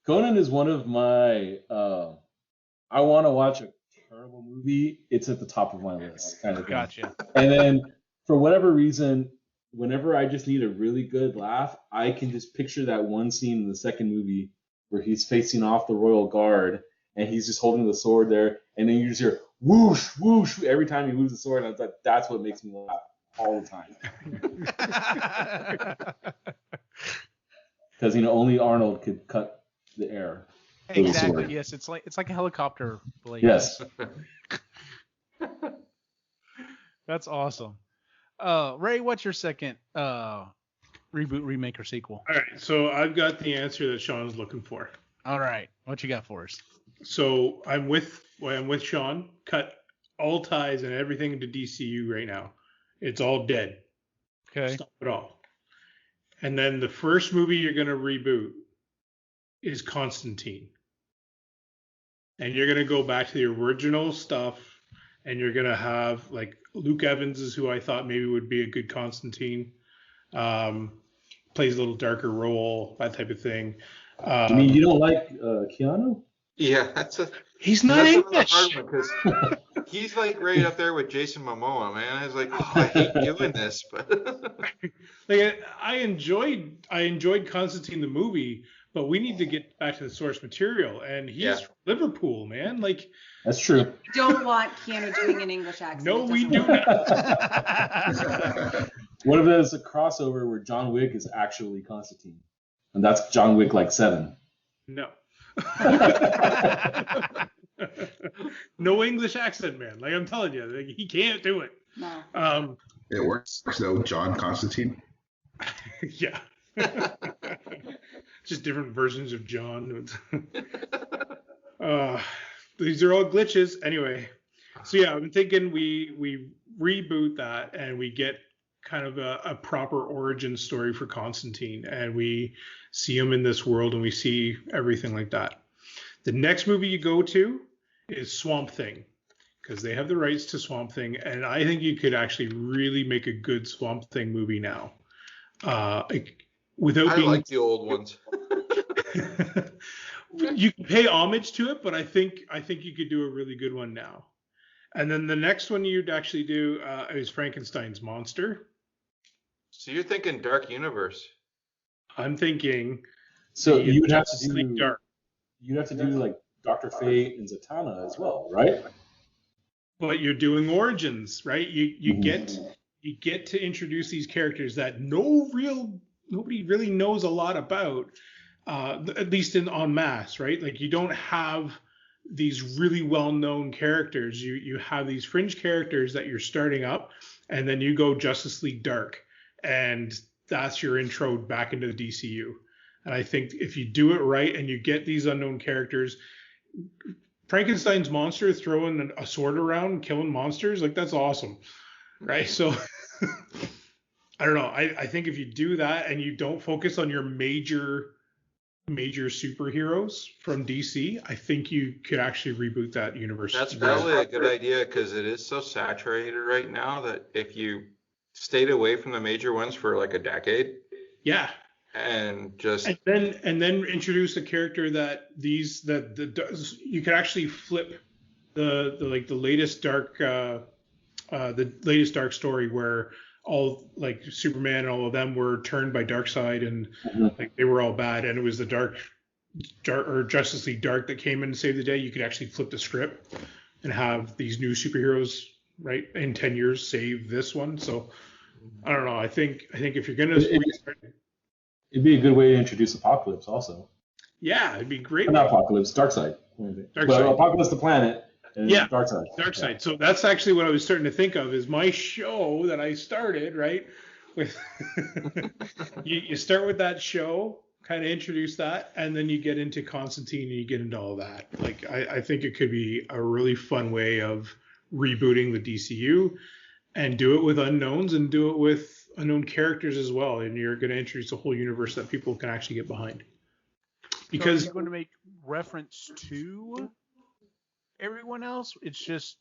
E: Conan is one of my. I want to watch a terrible movie. It's at the top of my list, kind of thing.
A: Gotcha.
E: And then for whatever reason, whenever I just need a really good laugh, I can just picture that one scene in the second movie where he's facing off the royal guard and he's just holding the sword there, and then you just hear whoosh, whoosh every time he moves the sword, and I was like, that's what makes me laugh all the time. because only Arnold could cut the air.
A: Exactly. Yes, it's like a helicopter blade.
E: Yes.
A: That's awesome. Ray, what's your second reboot, remake, or sequel?
B: All right, so I've got the answer that Sean's looking for.
A: All right, what you got for us?
B: So I'm with Sean. Cut all ties and everything into DCU right now. It's all dead.
A: Okay.
B: Stop it all. And then the first movie you're gonna reboot is Constantine. And you're gonna go back to the original stuff, and you're gonna have like Luke Evans is who I thought maybe would be a good Constantine. Plays a little darker role, that type of thing.
E: You mean you don't like Keanu?
D: Yeah,
B: he's not English.
D: Because he's like right up there with Jason Momoa, man. I was like, oh, I hate doing this, but
B: like I enjoyed Constantine the movie, but we need to get back to the source material, and he's from Liverpool, man. Like
E: that's true.
C: You don't want Keanu doing an English accent.
B: No, we do not.
E: What if there's a crossover where John Wick is actually Constantine, and that's John Wick like 7?
B: No. No English accent, man. Like I'm telling you, like, he can't do it.
C: No.
F: It works though, John Constantine.
B: Yeah. Just different versions of John. These are all glitches. Anyway, so yeah, I'm thinking we reboot that and we get kind of a proper origin story for Constantine, and we see him in this world and we see everything like that. The next movie you go to is Swamp Thing, because they have the rights to Swamp Thing, and I think you could actually really make a good Swamp Thing movie now. Without being...
D: like the old ones.
B: You can pay homage to it, but I think you could do a really good one now. And then the next one you'd actually do is Frankenstein's monster.
D: So you're thinking Dark Universe?
B: I'm thinking.
E: So you'd have to do
B: Dark.
E: You'd have to do like Dr. Fate and Zatanna as well, right?
B: But you're doing origins, right? You get to introduce these characters that nobody really knows a lot about, at least en masse, right? Like you don't have these really well-known characters. You have these fringe characters that you're starting up, and then you go Justice League Dark, and that's your intro back into the DCU. And I think if you do it right and you get these unknown characters, Frankenstein's monster throwing a sword around, killing monsters, like that's awesome, right? So I don't know. I think if you do that and you don't focus on your major superheroes from DC, I think you could actually reboot that universe.
D: That's probably a good idea, because it is so saturated right now that if you stayed away from the major ones for like a decade,
B: yeah,
D: and just
B: and then introduce a character that you could actually flip the latest dark story where all like Superman and all of them were turned by Darkseid, and like they were all bad, and it was the dark or Justice League Dark that came in to save the day. You could actually flip the script and have these new superheroes, right, in 10 years save this one. So I don't know. I think if you're gonna
E: it'd be a good way to introduce Apocalypse also.
B: Yeah, it'd be great.
E: Not Apocalypse, Darkseid. Well, Apocalypse the planet.
B: Yeah,
E: Darkseid.
B: Darkseid. Yeah. So that's actually what I was starting to think of is my show that I started, right? With you start with that show, kind of introduce that, and then you get into Constantine and you get into all that. Like I think it could be a really fun way of rebooting the DCU, and do it with unknowns and do it with unknown characters as well. And you're going to introduce a whole universe that people can actually get behind. Because
A: so you're going to make reference to everyone else? It's just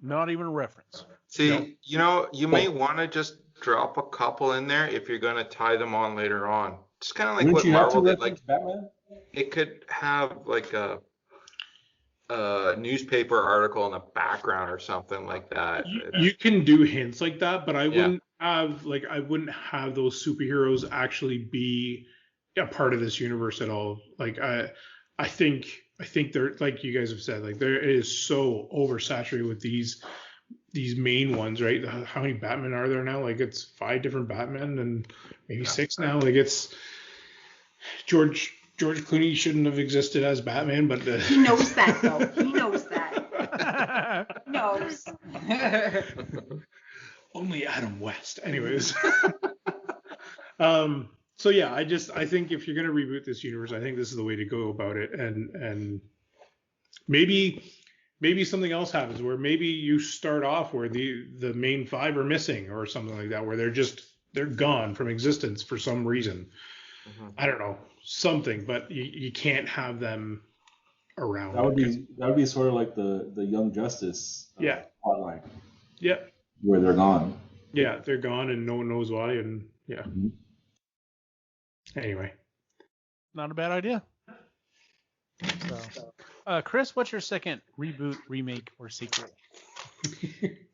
A: not even a reference.
D: See, you may want to just drop a couple in there if you're going to tie them on later on. It's kind of like what Marvel did. Like
E: Batman?
D: It could have like a newspaper article in the background or something like that.
B: You can do hints like that, but I wouldn't have those superheroes actually be a part of this universe at all. Like I think they're, like you guys have said, like there is so oversaturated with these main ones, right? How many Batman are there now? Like it's 5 different Batman and maybe 6 now. Like it's George Clooney shouldn't have existed as Batman, but
C: he knows that though. He knows that. He knows.
B: Only Adam West. Anyways. So yeah, I think if you're gonna reboot this universe, I think this is the way to go about it, and maybe something else happens where maybe you start off where the main 5 are missing or something like that, where they're gone from existence for some reason. Mm-hmm. I don't know, something, but you can't have them around.
E: That would be sort of like the Young Justice plotline.
B: Yeah.
E: Where they're gone.
B: Yeah, they're gone and no one knows why, and yeah. Mm-hmm. Anyway.
A: Not a bad idea. So, Chris, what's your second reboot, remake, or sequel?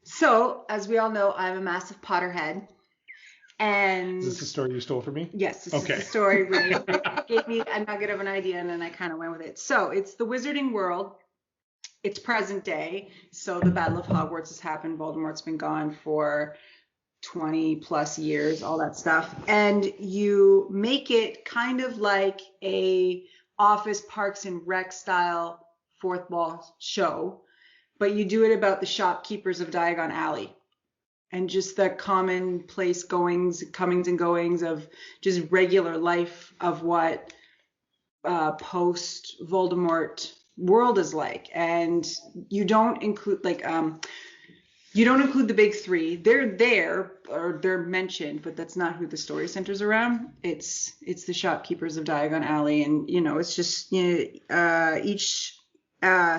C: So, as we all know, I'm a massive Potterhead. And
B: is this the story you stole from me?
C: Yes, this is the story. Really gave me a nugget of an idea, and then I kind of went with it. So, it's the Wizarding World. It's present day. So, the Battle of Hogwarts has happened. Voldemort's been gone for 20 plus years, all that stuff. And you make it kind of like a Office, Parks and Rec style fourth wall show, but you do it about the shopkeepers of Diagon Alley and just the commonplace comings and goings of just regular life of what post Voldemort world is like. And you don't include the big 3. They're there or they're mentioned, but that's not who the story centers around. It's the shopkeepers of Diagon Alley, and it's just each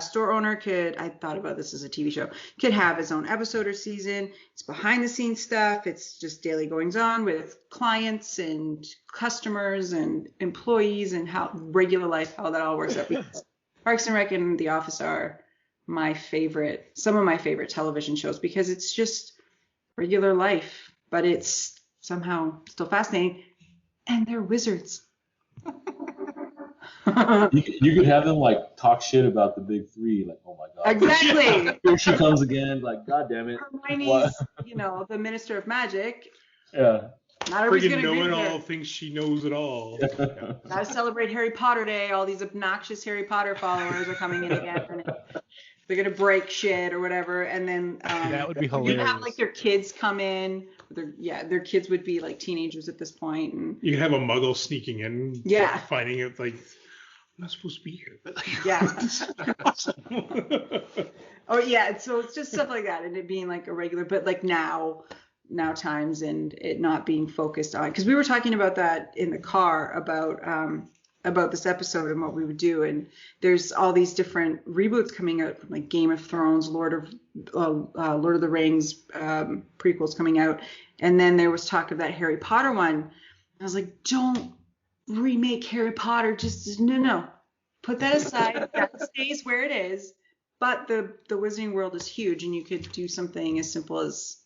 C: store owner I thought about this as a TV show, could have his own episode or season. It's behind the scenes stuff. It's just daily goings on with clients and customers and employees and how regular life, how that all works out. Parks and Rec and The Office are some of my favorite television shows because it's just regular life, but it's somehow still fascinating, and they're wizards.
E: you could have them like talk shit about the big 3, like, oh my god,
C: exactly.
E: Here she comes again, like, god damn it.
C: Hermione's, the Minister of Magic.
E: Yeah.
C: Not everybody's gonna
B: know
C: agree
B: it
C: with
B: all,
C: her.
B: thinks she knows it all.
C: Gotta celebrate Harry Potter Day. All these obnoxious Harry Potter followers are coming in again. And they're gonna break shit or whatever, and then
A: that would be hilarious.
C: You have like their kids come in. Their kids would be like teenagers at this point, and
B: you can have a Muggle sneaking in.
C: Yeah.
B: Finding it like, I'm not supposed to be here. But
C: Oh yeah, so it's just stuff like that, and it being like a regular, but like now times, and it not being focused on, because we were talking about that in the car about this episode and what we would do, and there's all these different reboots coming out, like Game of Thrones, Lord of the Rings prequels coming out, and then there was talk of that Harry Potter one. I was like, don't remake Harry Potter, just no, put that aside. That stays where it is. But the Wizarding World is huge, and you could do something as simple as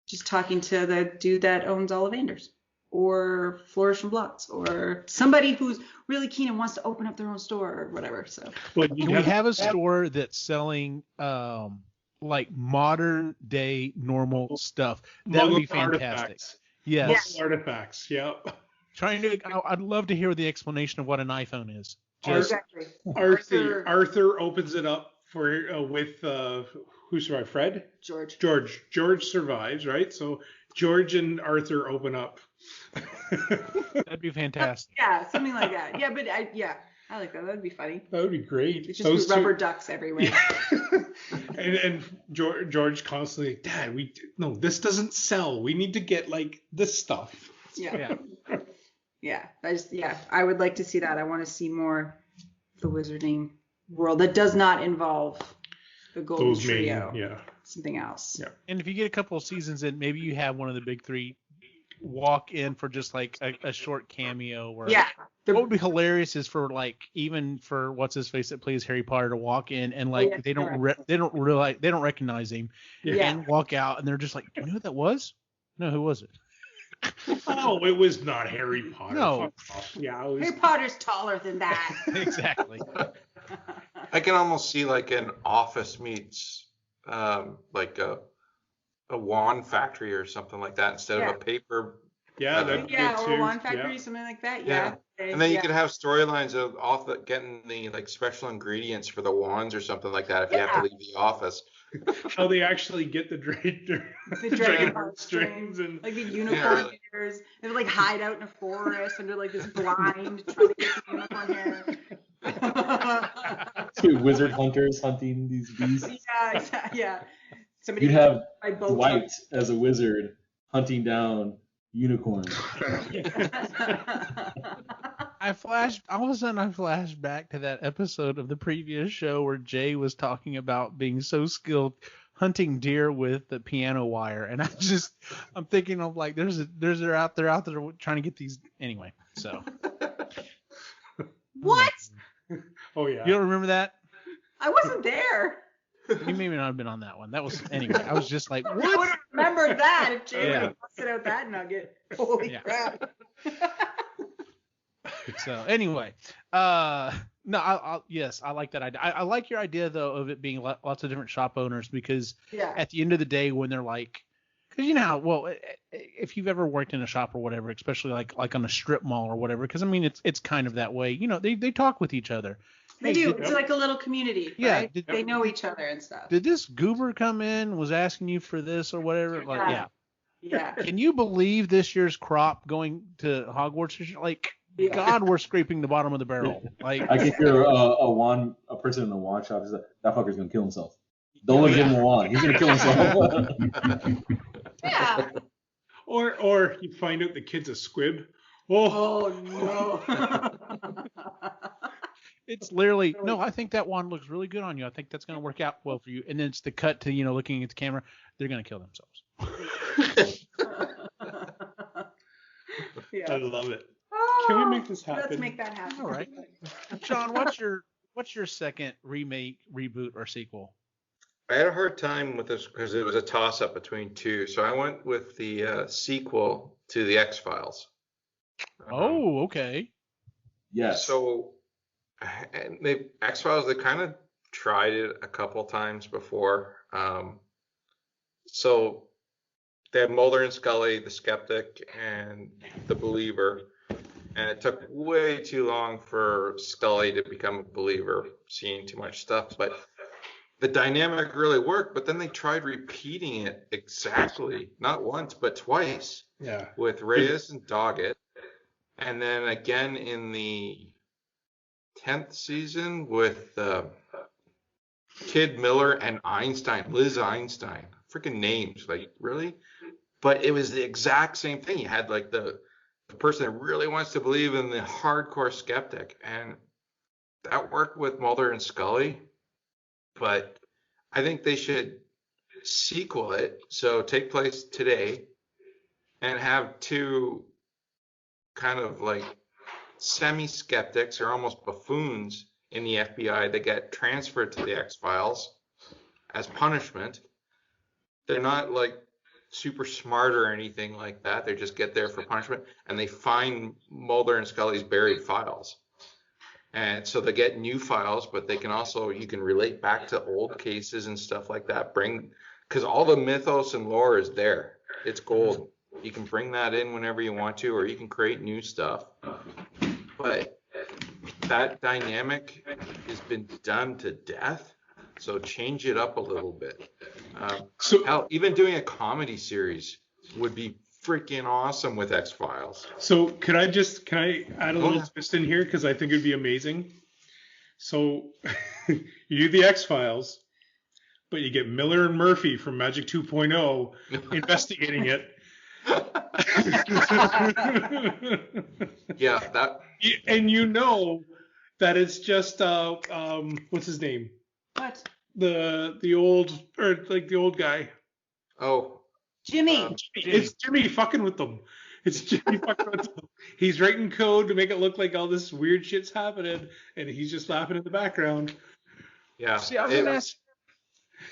C: just talking to the dude that owns Ollivanders, or Flourish and Blotts, or somebody who's really keen and wants to open up their own store or whatever. So
A: can we have a store that's selling like modern day normal stuff? That would be fantastic.
B: Artifacts.
A: Yes.
B: Artifacts. Yep.
A: I'd love to hear the explanation of what an iPhone is.
C: Exactly.
B: Arthur opens it up for with who survived? Fred? George survives, right? So George and Arthur open up.
A: That'd be fantastic.
C: Yeah, something like that. Yeah, but I like that. That'd be funny.
B: That would be great.
C: It's just rubber ducks everywhere.
B: Yeah. and George constantly, Dad, this doesn't sell. We need to get like this stuff.
C: Yeah. I would like to see that. I want to see more the Wizarding World that does not involve the Golden Trio. Something else.
B: Yeah.
A: And if you get a couple of seasons in, maybe you have one of the big 3 walk in for just like a short cameo. Or what would be hilarious is for like, even for what's his face that plays Harry Potter to walk in and like they don't recognize him and walk out, and they're just like, you know who that was? No, who was it?
B: Oh, it was not Harry Potter.
A: No.
B: Yeah,
C: Harry Potter's taller than that.
A: Exactly.
D: I can almost see like an Office meets like a wand factory or something like that instead of a paper.
B: Yeah, that'd be good
C: or
B: too.
C: a wand factory, something like that. Yeah.
D: And then you could have storylines of getting the like special ingredients for the wands or something like that if you have to leave the office.
B: How they actually get the dragon heartstrings and
C: like the unicorn hairs. They would like hide out in a forest under like this blind trying to get the unicorn hair.
E: Two wizard hunters hunting these beasts.
C: Yeah, exactly. Yeah. Somebody
E: You'd have Dwight as a wizard hunting down unicorns.
A: All of a sudden I flashed back to that episode of the previous show where Jay was talking about being so skilled hunting deer with the piano wire, and I'm thinking of like they're out there trying to get these anyway. So
C: what?
B: Oh yeah.
A: You don't remember that?
C: I wasn't there.
A: You may not have been on that one. That was anyway. I was just like, what?
C: I would have remembered that if Jay would have busted out that nugget. Holy crap.
A: So anyway, no, yes, I like that idea. I like your idea though of it being lots of different shop owners because at the end of the day, when they're like, because you know how, well, if you've ever worked in a shop or whatever, especially like on a strip mall or whatever, because I mean it's kind of that way. You know, they talk with each other.
C: They do. It's like a little community. Right? Yeah. They know each other and stuff.
A: Did this goober come in, was asking you for this or whatever? Like, yeah.
C: Yeah.
A: Can you believe this year's crop going to Hogwarts? Like, God, we're scraping the bottom of the barrel. Like,
E: I can hear a person in the wand shop is like, that fucker's gonna kill himself. Don't look at him in the wand. He's gonna kill himself.
C: Yeah.
B: Or you find out the kid's a squib.
C: Oh no.
A: It's literally, no, I think that wand looks really good on you. I think that's going to work out well for you. And then it's the cut to, looking at the camera. They're going to kill themselves.
B: I love it. Can we make this happen?
C: Let's make that happen.
A: All right. Sean, what's your second remake, reboot, or sequel?
D: I had a hard time with this because it was a toss-up between two. So I went with the sequel to The X-Files.
A: Oh, okay.
E: Yes.
D: So... And X-Files, they kind of tried it a couple times before. So they had Mulder and Scully, the skeptic and the believer. And it took way too long for Scully to become a believer, seeing too much stuff. But the dynamic really worked. But then they tried repeating it exactly, not once, but twice.
B: Yeah.
D: With Reyes and Doggett. And then again in the 10th season with Kid Miller and Liz Einstein. Freaking names, like, really? But it was the exact same thing. You had like the person that really wants to believe in the hardcore skeptic, and that worked with Mulder and Scully. But I think they should sequel it, so take place today, and have two kind of like semi-skeptics or almost buffoons in the FBI that get transferred to the X-Files as punishment. They're not like super smart or anything like that. They just get there for punishment, and they find Mulder and Scully's buried files. And so they get new files, but they can also, you can relate back to old cases and stuff like that. Because all the mythos and lore is there. It's gold. You can bring that in whenever you want to, or you can create new stuff. But that dynamic has been done to death, so change it up a little bit. Hell, even doing a comedy series would be freaking awesome with X-Files.
B: So can I add a little twist in here, because I think it'd be amazing. So you do the X-Files, but you get Miller and Murphy from Magic 2.0 investigating it.
D: Yeah, that.
B: And that it's just what's his name?
C: What?
B: The old guy.
D: Oh.
C: Jimmy.
B: It's Jimmy fucking with them. It's Jimmy fucking with them. He's writing code to make it look like all this weird shit's happening, and he's just laughing in the background.
D: Yeah.
A: See, I was gonna ask.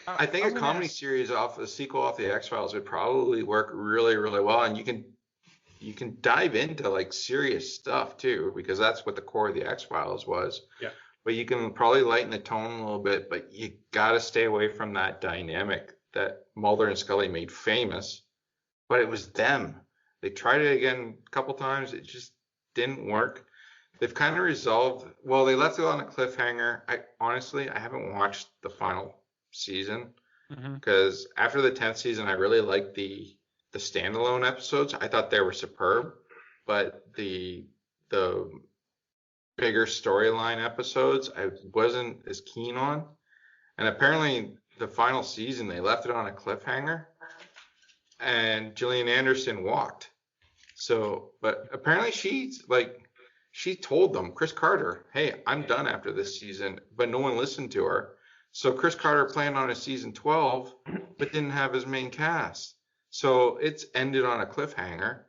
D: I think a comedy series a sequel off the X-Files would probably work really, really well, and you can dive into like serious stuff too, because that's what the core of the X-Files was.
B: Yeah.
D: But you can probably lighten the tone a little bit, but you got to stay away from that dynamic that Mulder and Scully made famous. But it was them. They tried it again a couple times. It just didn't work. they've kind of resolved. Well, they left it on a cliffhanger. I haven't watched the final season because after the 10th season, I really liked the standalone episodes. I thought they were superb, but the bigger storyline episodes I wasn't as keen on. And apparently, the final season they left it on a cliffhanger, and Gillian Anderson walked. So, but apparently she told them, Chris Carter, hey, I'm done after this season, but no one listened to her. So Chris Carter planned on a season 12, but didn't have his main cast. So it's ended on a cliffhanger,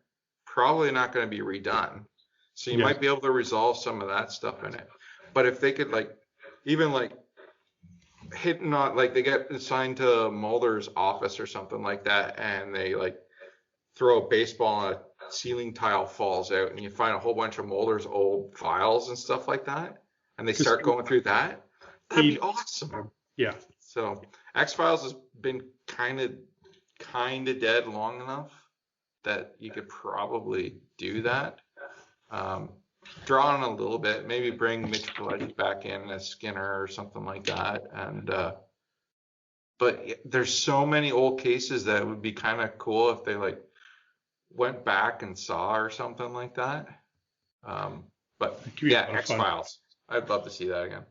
D: probably not going to be redone. So you might be able to resolve some of that stuff in it. But if they could they get assigned to Mulder's office or something like that, and they throw a baseball and a ceiling tile falls out, and you find a whole bunch of Mulder's old files and stuff like that, and they start going through that. That'd be awesome.
B: Yeah.
D: So X-Files has been kind of dead long enough that you could probably do that. Draw on a little bit, maybe bring Mitch Pileggi back in as Skinner or something like that, and but there's so many old cases that it would be kind of cool if they went back and saw or something like that. But yeah, X-Files. I'd love to see that again.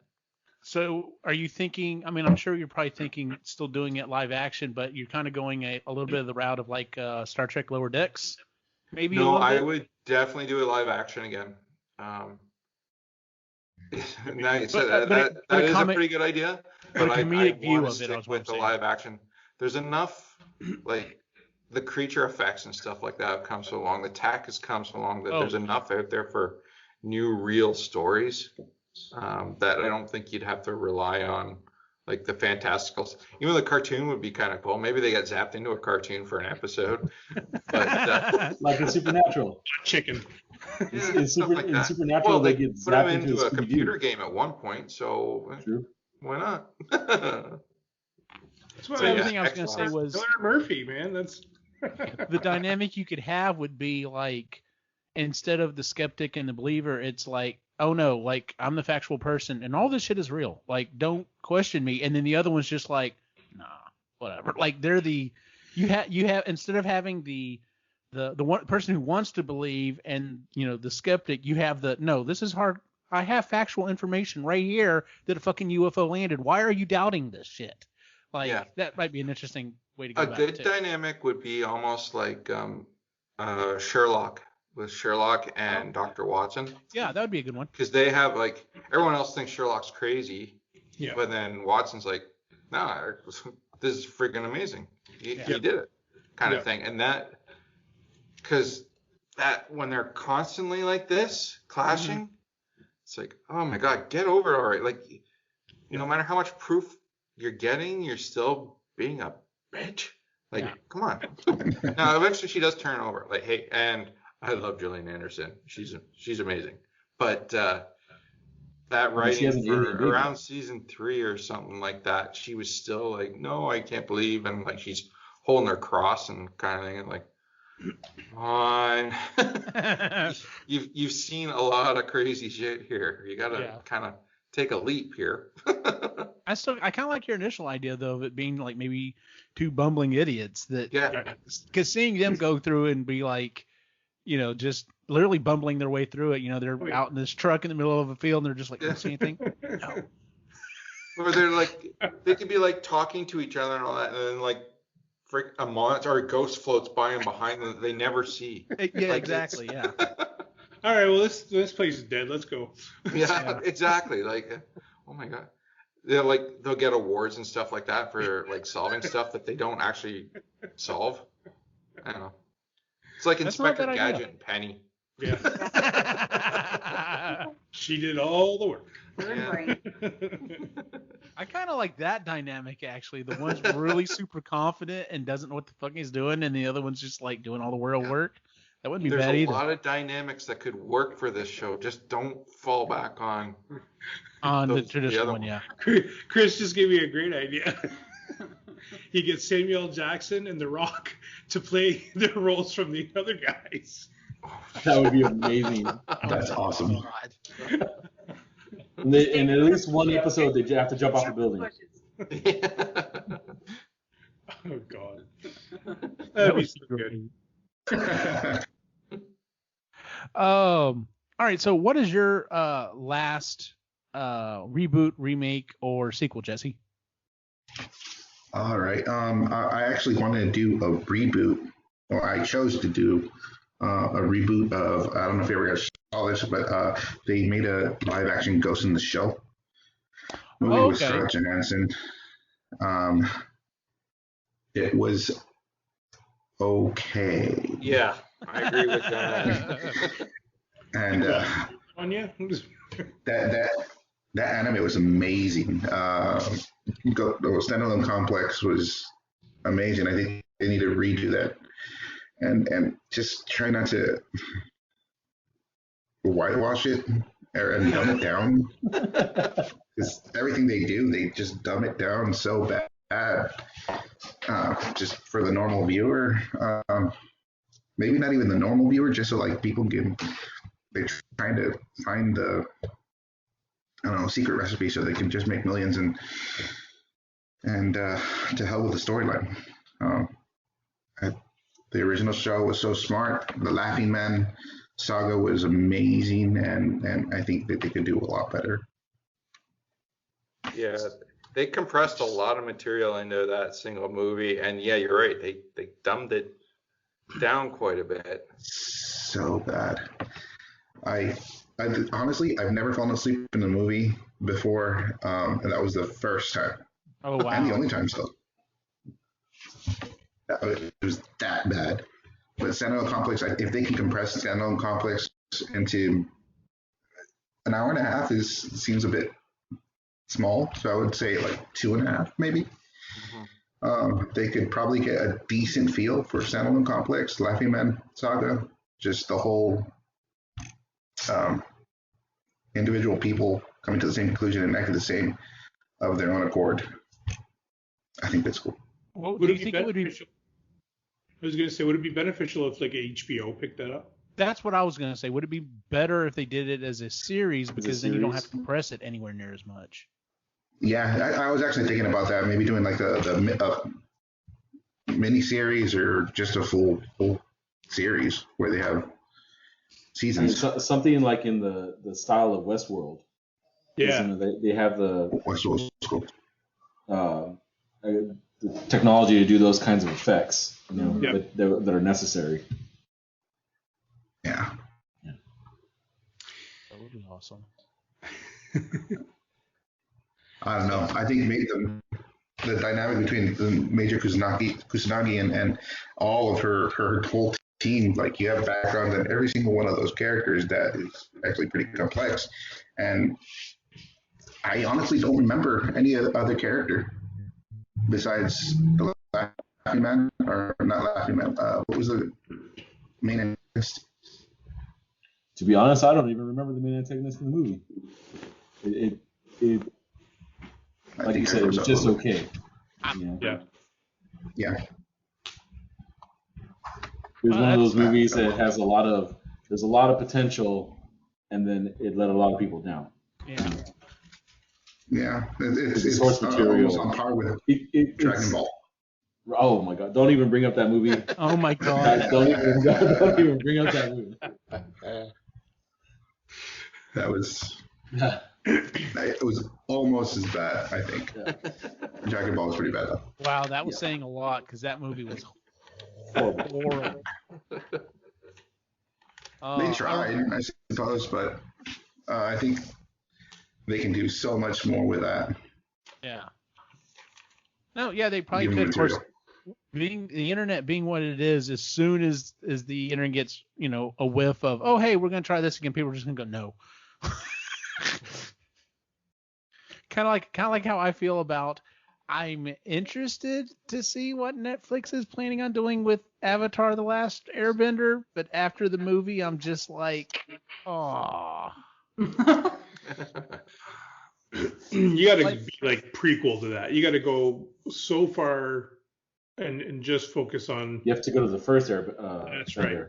A: So are you thinking, I mean, I'm sure you're probably thinking still doing it live action, but you're kind of going a little bit of the route of Star Trek Lower Decks? Maybe.
D: No, I would definitely do it live action again. Now you said that is a pretty good idea, but I want to stick with the live action. There's enough, the creature effects and stuff like that have come so long. The tech has come so long that there's enough out there for new real stories that I don't think you'd have to rely on the fantasticals. Even the cartoon would be kind of cool. Maybe they get zapped into a cartoon for an episode. But,
E: like in Supernatural.
B: Chicken.
E: In Supernatural, they get
D: put them into a computer game at one point, so why not?
A: That's what everything I was going to say was
B: Murphy, man. That's
A: the dynamic you could have would be instead of the skeptic and the believer, it's oh no, I'm the factual person and all this shit is real. Don't question me. And then the other one's just nah, whatever. They're you have instead of having the one person who wants to believe and the skeptic, you have no, this is hard. I have factual information right here that a fucking UFO landed. Why are you doubting this shit? That might be an interesting way to go about it.
D: A good dynamic would be almost like Sherlock. With Sherlock and Dr. Watson.
A: Yeah, that would be a good one.
D: Because they have everyone else thinks Sherlock's crazy.
B: Yeah.
D: But then Watson's nah, this is freaking amazing. He did it, kind of thing. And that, because when they're constantly like this, clashing, it's oh my God, get over it already. No matter how much proof you're getting, you're still being a bitch. Come on. Now, eventually she does turn over. Hey, and I love Gillian Anderson. She's amazing. But that writing for around season 3 or something like that, she was still no, I can't believe, and she's holding her cross and kind of thinking come on. You've seen a lot of crazy shit here. You gotta kind of take a leap here.
A: I kind of like your initial idea though of it being maybe 2 bumbling idiots that because seeing them go through and be just literally bumbling their way through it. They're out in this truck in the middle of a field and they're just don't see anything. No.
D: Or they're they could be talking to each other and all that, and then a monster or a ghost floats by them behind them that they never see.
A: Yeah, exactly. Yeah.
B: All right, well this place is dead. Let's go.
D: Yeah, exactly. Oh my God. They'll get awards and stuff like that for solving stuff that they don't actually solve. I don't know. It's like Inspector Gadget and Penny.
B: Yeah. She did all the work.
C: Yeah.
A: I kind of like that dynamic actually. The one's really super confident and doesn't know what the fuck he's doing, and the other one's just doing all the real work. That wouldn't be bad either.
D: There's a lot of dynamics that could work for this show. Just don't fall back on
A: the traditional one. Yeah.
B: Chris just gave me a great idea. He gets Samuel Jackson and The Rock to play their roles from the other guys.
E: That would be amazing.
F: That's awesome.
E: And at least one episode, they have to jump off a building.
B: Oh God. That'd be so good.
A: All right. So, what is your last reboot, remake, or sequel, Jesse?
F: All right. I actually wanted to do a reboot, or I chose to do a reboot of. I don't know if you ever saw this, but they made a live-action Ghost in the Shell movie with Scarlett Johansson. It was okay.
D: Yeah, I agree with that.
F: And
B: Anya?
F: that anime was amazing. The standalone complex was amazing. I think they need to redo that, and just try not to whitewash it and dumb it down. Because everything they do, they just dumb it down so bad. Just for the normal viewer, maybe not even the normal viewer, just so like people they're trying to find the secret recipe so they can just make millions and to hell with the storyline. The original show was so smart. The Laughing Man saga was amazing, and I think that they could do a lot better.
D: Yeah, they compressed a lot of material into that single movie, and yeah, you're right. They dumbed it down quite a bit.
F: So bad. I honestly, I've never fallen asleep in a movie before, and that was the first time.
A: Oh wow!
F: And the only time still. It was that bad. But Standalone Complex, if they can compress Standalone Complex into an hour and a half, seems a bit small. So I would say like 2.5 maybe. Mm-hmm. They could probably get a decent feel for Standalone Complex, Laughing Man Saga, just the whole individual people coming to the same conclusion and acting the same of their own accord. I think that's cool.
A: Well, do you think it would be?
B: I was going to say, would it be beneficial if like HBO picked that up?
A: That's what I was going to say. Would it be better if they did it as a series, because then you don't have to compress it anywhere near as much?
F: Yeah, I was actually thinking about that. Maybe doing like the mini series or just a full series where they have seasons.
E: I mean, something like in the style of Westworld.
B: Yeah.
E: They have the
F: Westworld school.
E: The technology to do those kinds of effects, that are necessary.
F: Yeah.
A: That would be awesome.
F: I don't know. I think maybe the dynamic between the Major Kusanagi and all of her whole team, like you have backgrounds in every single one of those characters that is actually pretty complex. And I honestly don't remember any other character besides the Laughing Man, or not Laughing Man. What was the main antagonist?
E: To be honest, I don't even remember the main antagonist in the movie. It like you said, it was just okay.
B: Yeah.
F: Yeah.
E: It was one of those movies that has there's a lot of potential, and then it let a lot of people down.
A: Yeah.
F: Yeah, it's
E: source material
F: almost on par with Dragon Ball.
E: Oh my God! Don't even bring up that movie.
A: Oh my God!
E: Don't even bring up that movie.
F: That was. It was almost as bad, I think. Yeah. Dragon Ball was pretty bad though.
A: Wow, that was saying a lot, because that movie was horrible.
F: They tried, I suppose, but I think they can do so much more with that.
A: Yeah. No, yeah, they probably could. Of course, being the internet being what it is, as soon as the internet gets a whiff of, oh hey, we're gonna try this again, people are just gonna go no. Kind of like how I feel about. I'm interested to see what Netflix is planning on doing with Avatar: The Last Airbender, but after the movie, I'm just like, oh.
B: You got to be like prequel to that. You got to go so far and just focus on.
E: You have to go to the first Airbender.
B: That's right.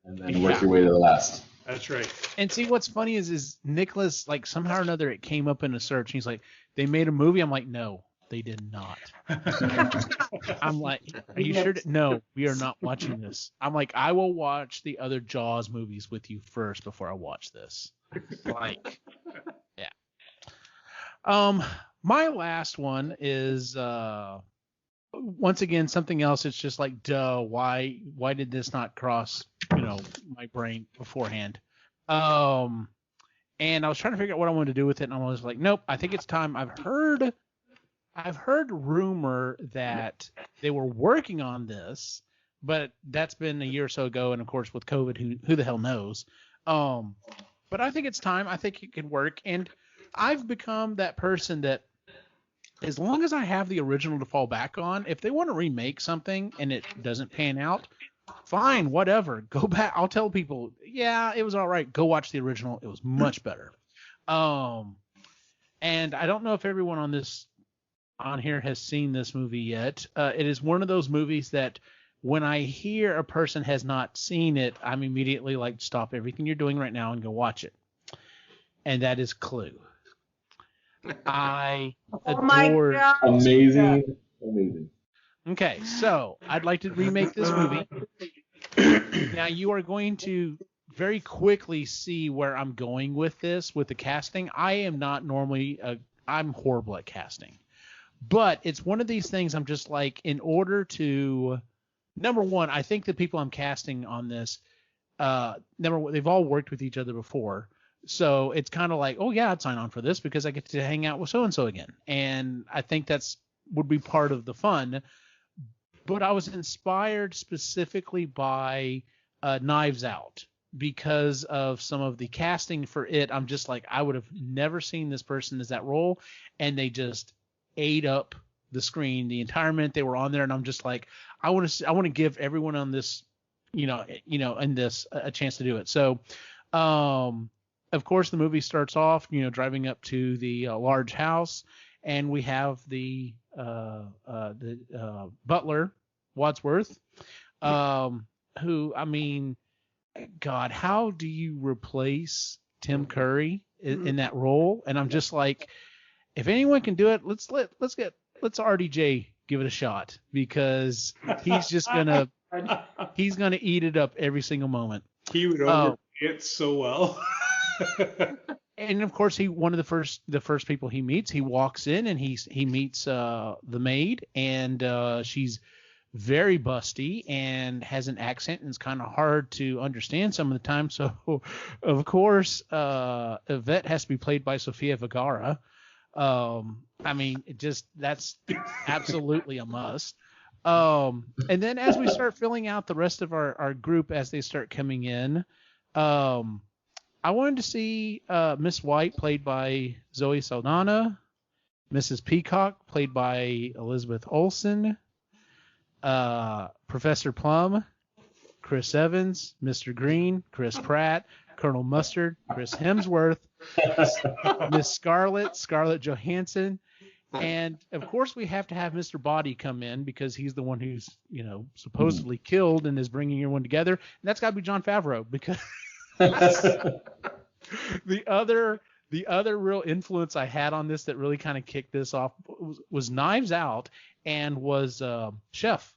E: and then work your way to the last.
B: That's right.
A: And see, what's funny is Nicholas, like, somehow or another it came up in a search. And he's like, they made a movie. I'm like, no, they did not. I'm like, are you sure? No, we are not watching this. I'm like, I will watch the other Jaws movies with you first before I watch this. Like, yeah. My last one is once again something else. It's just like, duh, why did this not cross my brain beforehand? And I was trying to figure out what I wanted to do with it, and I was like, nope, I think it's time. I've heard rumor that they were working on this, but that's been a year or so ago, and of course with COVID, who the hell knows? But I think it's time. I think it could work, and I've become that person that, as long as I have the original to fall back on, if they want to remake something and it doesn't pan out, fine, whatever. Go back. I'll tell people, yeah, it was all right. Go watch the original. It was much better. And I don't know if everyone on here has seen this movie yet. It is one of those movies that when I hear a person has not seen it, I'm immediately like, stop everything you're doing right now and go watch it. And that is Clue. I adore.
E: Amazing.
A: Okay, so I'd like to remake this movie. Now you are going to very quickly see where I'm going with this, with the casting. I am not normally I'm horrible at casting, but it's one of these things. I'm just like, in order to, number one, I think the people I'm casting on this, they've all worked with each other before. So it's kind of like, oh yeah, I'd sign on for this because I get to hang out with so-and-so again. And I think would be part of the fun. But I was inspired specifically by Knives Out because of some of the casting for it. I'm just like, I would have never seen this person as that role. And they just ate up the screen the entire minute they were on there. And I'm just like, I want to give everyone on this, in this a chance to do it. So, of course, the movie starts off, driving up to the large house, and we have the butler, Wadsworth, who, I mean, God, how do you replace Tim Curry in that role? And I'm just like, if anyone can do it, let's RDJ give it a shot, because he's just gonna eat it up every single moment.
B: He would overplay it so well.
A: And of course, one of the first people he meets, he walks in and he meets the maid, and she's very busty and has an accent, and it's kind of hard to understand some of the time. So, of course, Yvette has to be played by Sofia Vergara. I mean, that's absolutely a must. And then as we start filling out the rest of our group as they start coming in, I wanted to see Miss White, played by Zoe Saldana, Mrs. Peacock, played by Elizabeth Olsen, Professor Plum, Chris Evans, Mr. Green, Chris Pratt, Colonel Mustard, Chris Hemsworth, Miss Scarlett Johansson, and of course we have to have Mr. Body come in because he's the one who's supposedly killed and is bringing everyone together, and that's got to be Jon Favreau, because the other real influence I had on this that really kind of kicked this off was Knives Out, and was Chef,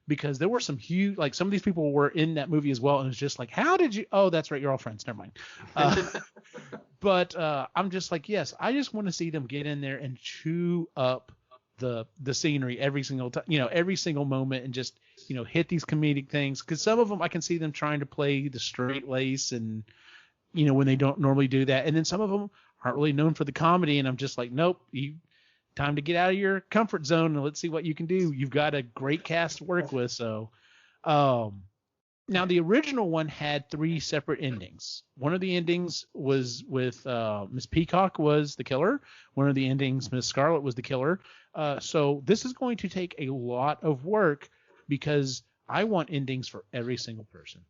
A: because there were some huge, like, some of these people were in that movie as well, and it's just like, how did you? Oh, that's right, you're all friends. Never mind. But I'm just like, yes, I just want to see them get in there and chew up the scenery every single time, every single moment, and just hit these comedic things, because some of them I can see them trying to play the straight lace, and when they don't normally do that, and then some of them aren't really known for the comedy, and I'm just like, nope, time to get out of your comfort zone and let's see what you can do. You've got a great cast to work with. So now the original one had 3 separate endings. One of the endings was with Miss Peacock was the killer. One of the endings, Miss Scarlett was the killer. So this is going to take a lot of work, because I want endings for every single person.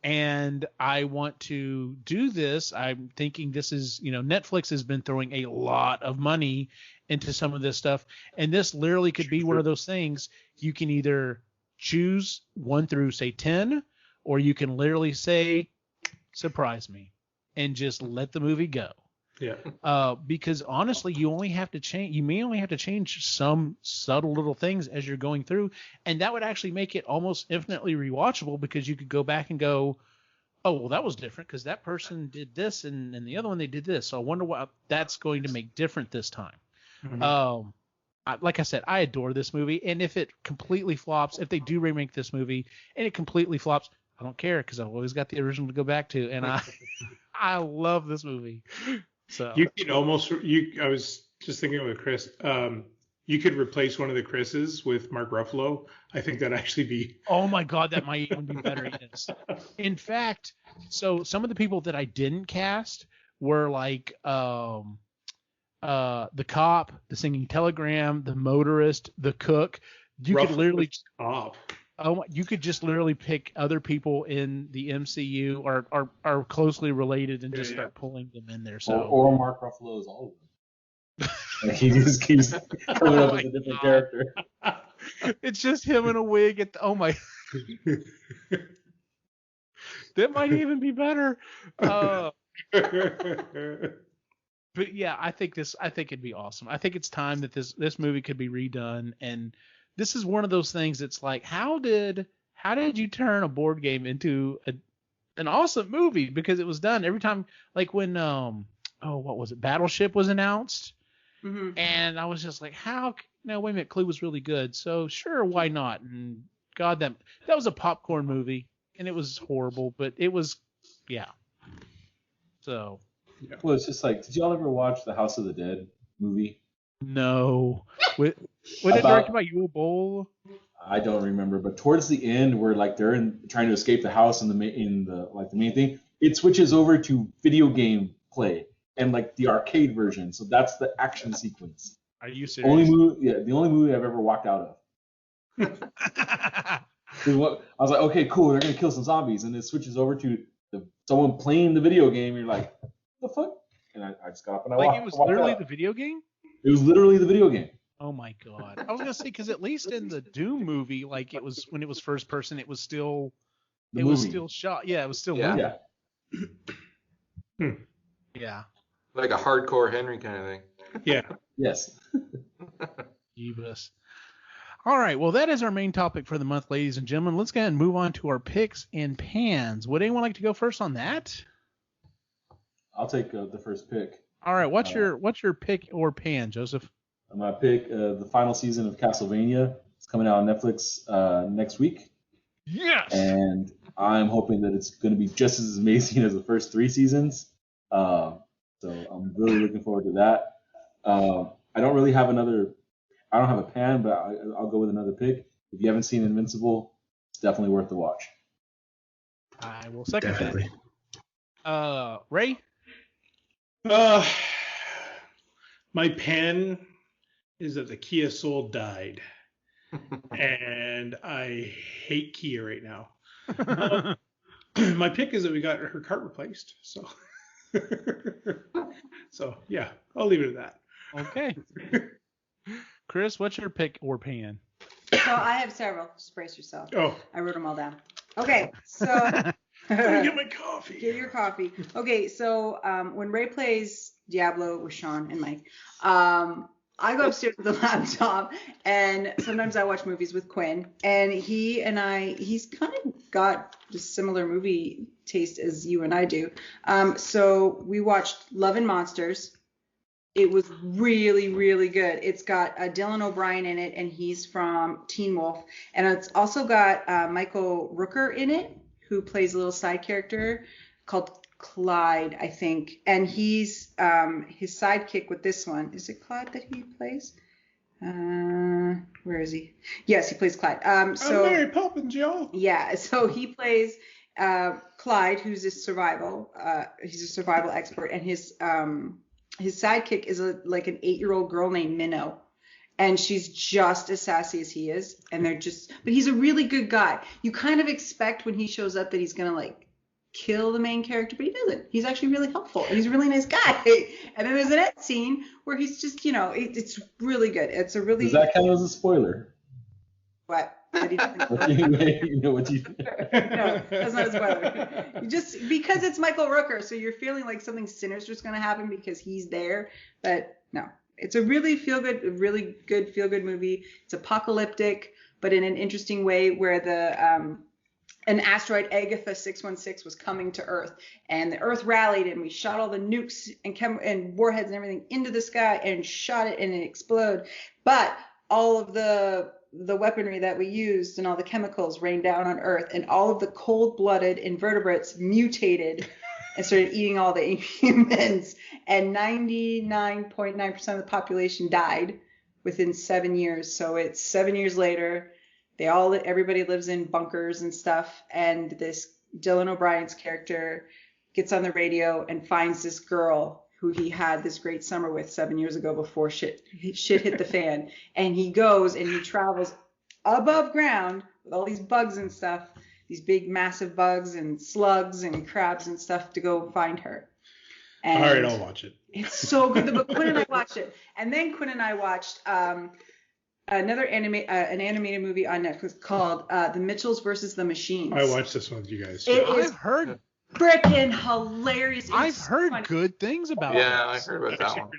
A: And I want to do this. I'm thinking this is, Netflix has been throwing a lot of money into some of this stuff. And this literally could be one of those things. You can either choose 1 through, say, 10, or you can literally say, surprise me, and just let the movie go.
B: Yeah.
A: Because honestly, you may only have to change some subtle little things as you're going through, and that would actually make it almost infinitely rewatchable, because you could go back and go, oh, well, that was different because that person did this, and the other one they did this. So I wonder what that's going to make different this time.
B: Mm-hmm.
A: Like I said, I adore this movie, and if it completely flops, if they do remake this movie and it completely flops, I don't care, because I've always got the original to go back to, and I love this movie. So
B: you could almost I was just thinking with Chris, you could replace one of the Chris's with Mark Ruffalo. I think that'd actually be.
A: Oh my God, that might even be better. Yes. In fact, so some of the people that I didn't cast were like the cop, the singing telegram, the motorist, the cook. You could literally you could just literally pick other people in the MCU or are closely related and just start pulling them in there. So
E: or Mark Ruffalo is all of them. Like he just keeps coming up with a different character.
A: It's just him in a wig. Oh my! That might even be better. But yeah, I think it'd be awesome. I think it's time that this movie could be redone, and this is one of those things that's like, how did you turn a board game into an awesome movie? Because it was done every time, like when what was it? Battleship was announced, and I was just like, how? No, wait a minute, Clue was really good, so sure, why not? And God, that was a popcorn movie, and it was horrible, but it was, yeah. So.
E: Yeah. Well, it's just like, did y'all ever watch the House of the Dead movie?
A: No. Was it directed by Yul Boll?
E: I don't remember, but towards the end, where like they're trying to escape the house, and the main thing, it switches over to video game play and like the arcade version. So that's the action sequence.
A: Are you serious?
E: The only movie I've ever walked out of. I was like, okay, cool, they're gonna kill some zombies, and it switches over to someone playing the video game. And you're like, the fuck? And I just got up and I walked.
A: It was literally the video game?
E: It was literally the video game.
A: Oh my God. I was gonna say, because at least in the Doom movie, like it was when it was first person, it was still was still shot. Yeah, it was still moving. Yeah.
D: Like a hardcore Henry kind of thing.
B: Yeah.
E: Yes.
A: Jeebus. All right, well, that is our main topic for the month, ladies and gentlemen. Let's go ahead and move on to our picks and pans. Would anyone like to go first on that?
E: I'll take the first pick.
A: All right, what's your pick or pan, Joseph?
E: My pick, the final season of Castlevania. It's coming out on Netflix next week.
A: Yes.
E: And I'm hoping that it's going to be just as amazing as the first 3 seasons. So I'm really looking forward to that. I don't have a pan, but I'll go with another pick. If you haven't seen Invincible, it's definitely worth the watch.
A: I will second that. Ray?
B: My pan is that the Kia Soul died, and I hate Kia right now. My pick is that we got her cart replaced. So yeah, I'll leave it at that.
A: Okay. Chris, what's your pick or pan?
C: So I have several. Just brace yourself.
B: Oh.
C: I wrote them all down. Okay, so.
B: Let me get my coffee.
C: Get your coffee. Okay, so when Ray plays Diablo with Sean and Mike, I go upstairs with the laptop, and sometimes I watch movies with Quinn, and he's kind of got a similar movie taste as you and I do. So we watched Love and Monsters. It was really, really good. It's got Dylan O'Brien in it, and he's from Teen Wolf. And it's also got Michael Rooker in it, who plays a little side character called Clyde, I think. And he's his sidekick with this one. Is it Clyde that he plays? Where is he? Yes, he plays Clyde.
B: I'm Mary Poppins, y'all.
C: Yeah, so he plays Clyde, who's he's a survival expert, and his sidekick is like an 8-year-old girl named Minnow, and she's just as sassy as he is, and but he's a really good guy. You kind of expect when he shows up that he's gonna like kill the main character, but he doesn't. He's actually really helpful, and he's a really nice guy. And then there's an end scene where he's just, it's really good. It's a really.
E: Does that count as a spoiler?
C: What? that he doesn't.
E: You know what you.
C: No, that's not a spoiler. Just because it's Michael Rooker, so you're feeling like something sinister is going to happen because he's there. But no, it's a really good feel-good movie. It's apocalyptic, but in an interesting way where an asteroid Agatha 616 was coming to Earth, and the Earth rallied, and we shot all the nukes and warheads and everything into the sky and shot it, and it exploded. But all of the weaponry that we used and all the chemicals rained down on Earth, and all of the cold-blooded invertebrates mutated and started eating all the humans, and 99.9% of the population died within 7 years. So it's 7 years later. Everybody lives in bunkers and stuff, and this Dylan O'Brien's character gets on the radio and finds this girl who he had this great summer with 7 years ago before shit hit the fan. And he goes and he travels above ground with all these bugs and stuff, these big massive bugs and slugs and crabs and stuff to go find her. And
B: all right, I'll watch it.
C: It's so good. But Quinn and I watched it, and then Quinn and I watched another an animated movie on Netflix called The Mitchells versus the Machines.
B: I watched this one with you guys.
A: I've heard
C: freaking hilarious.
A: I've heard good things about it.
D: Yeah, I heard about that one.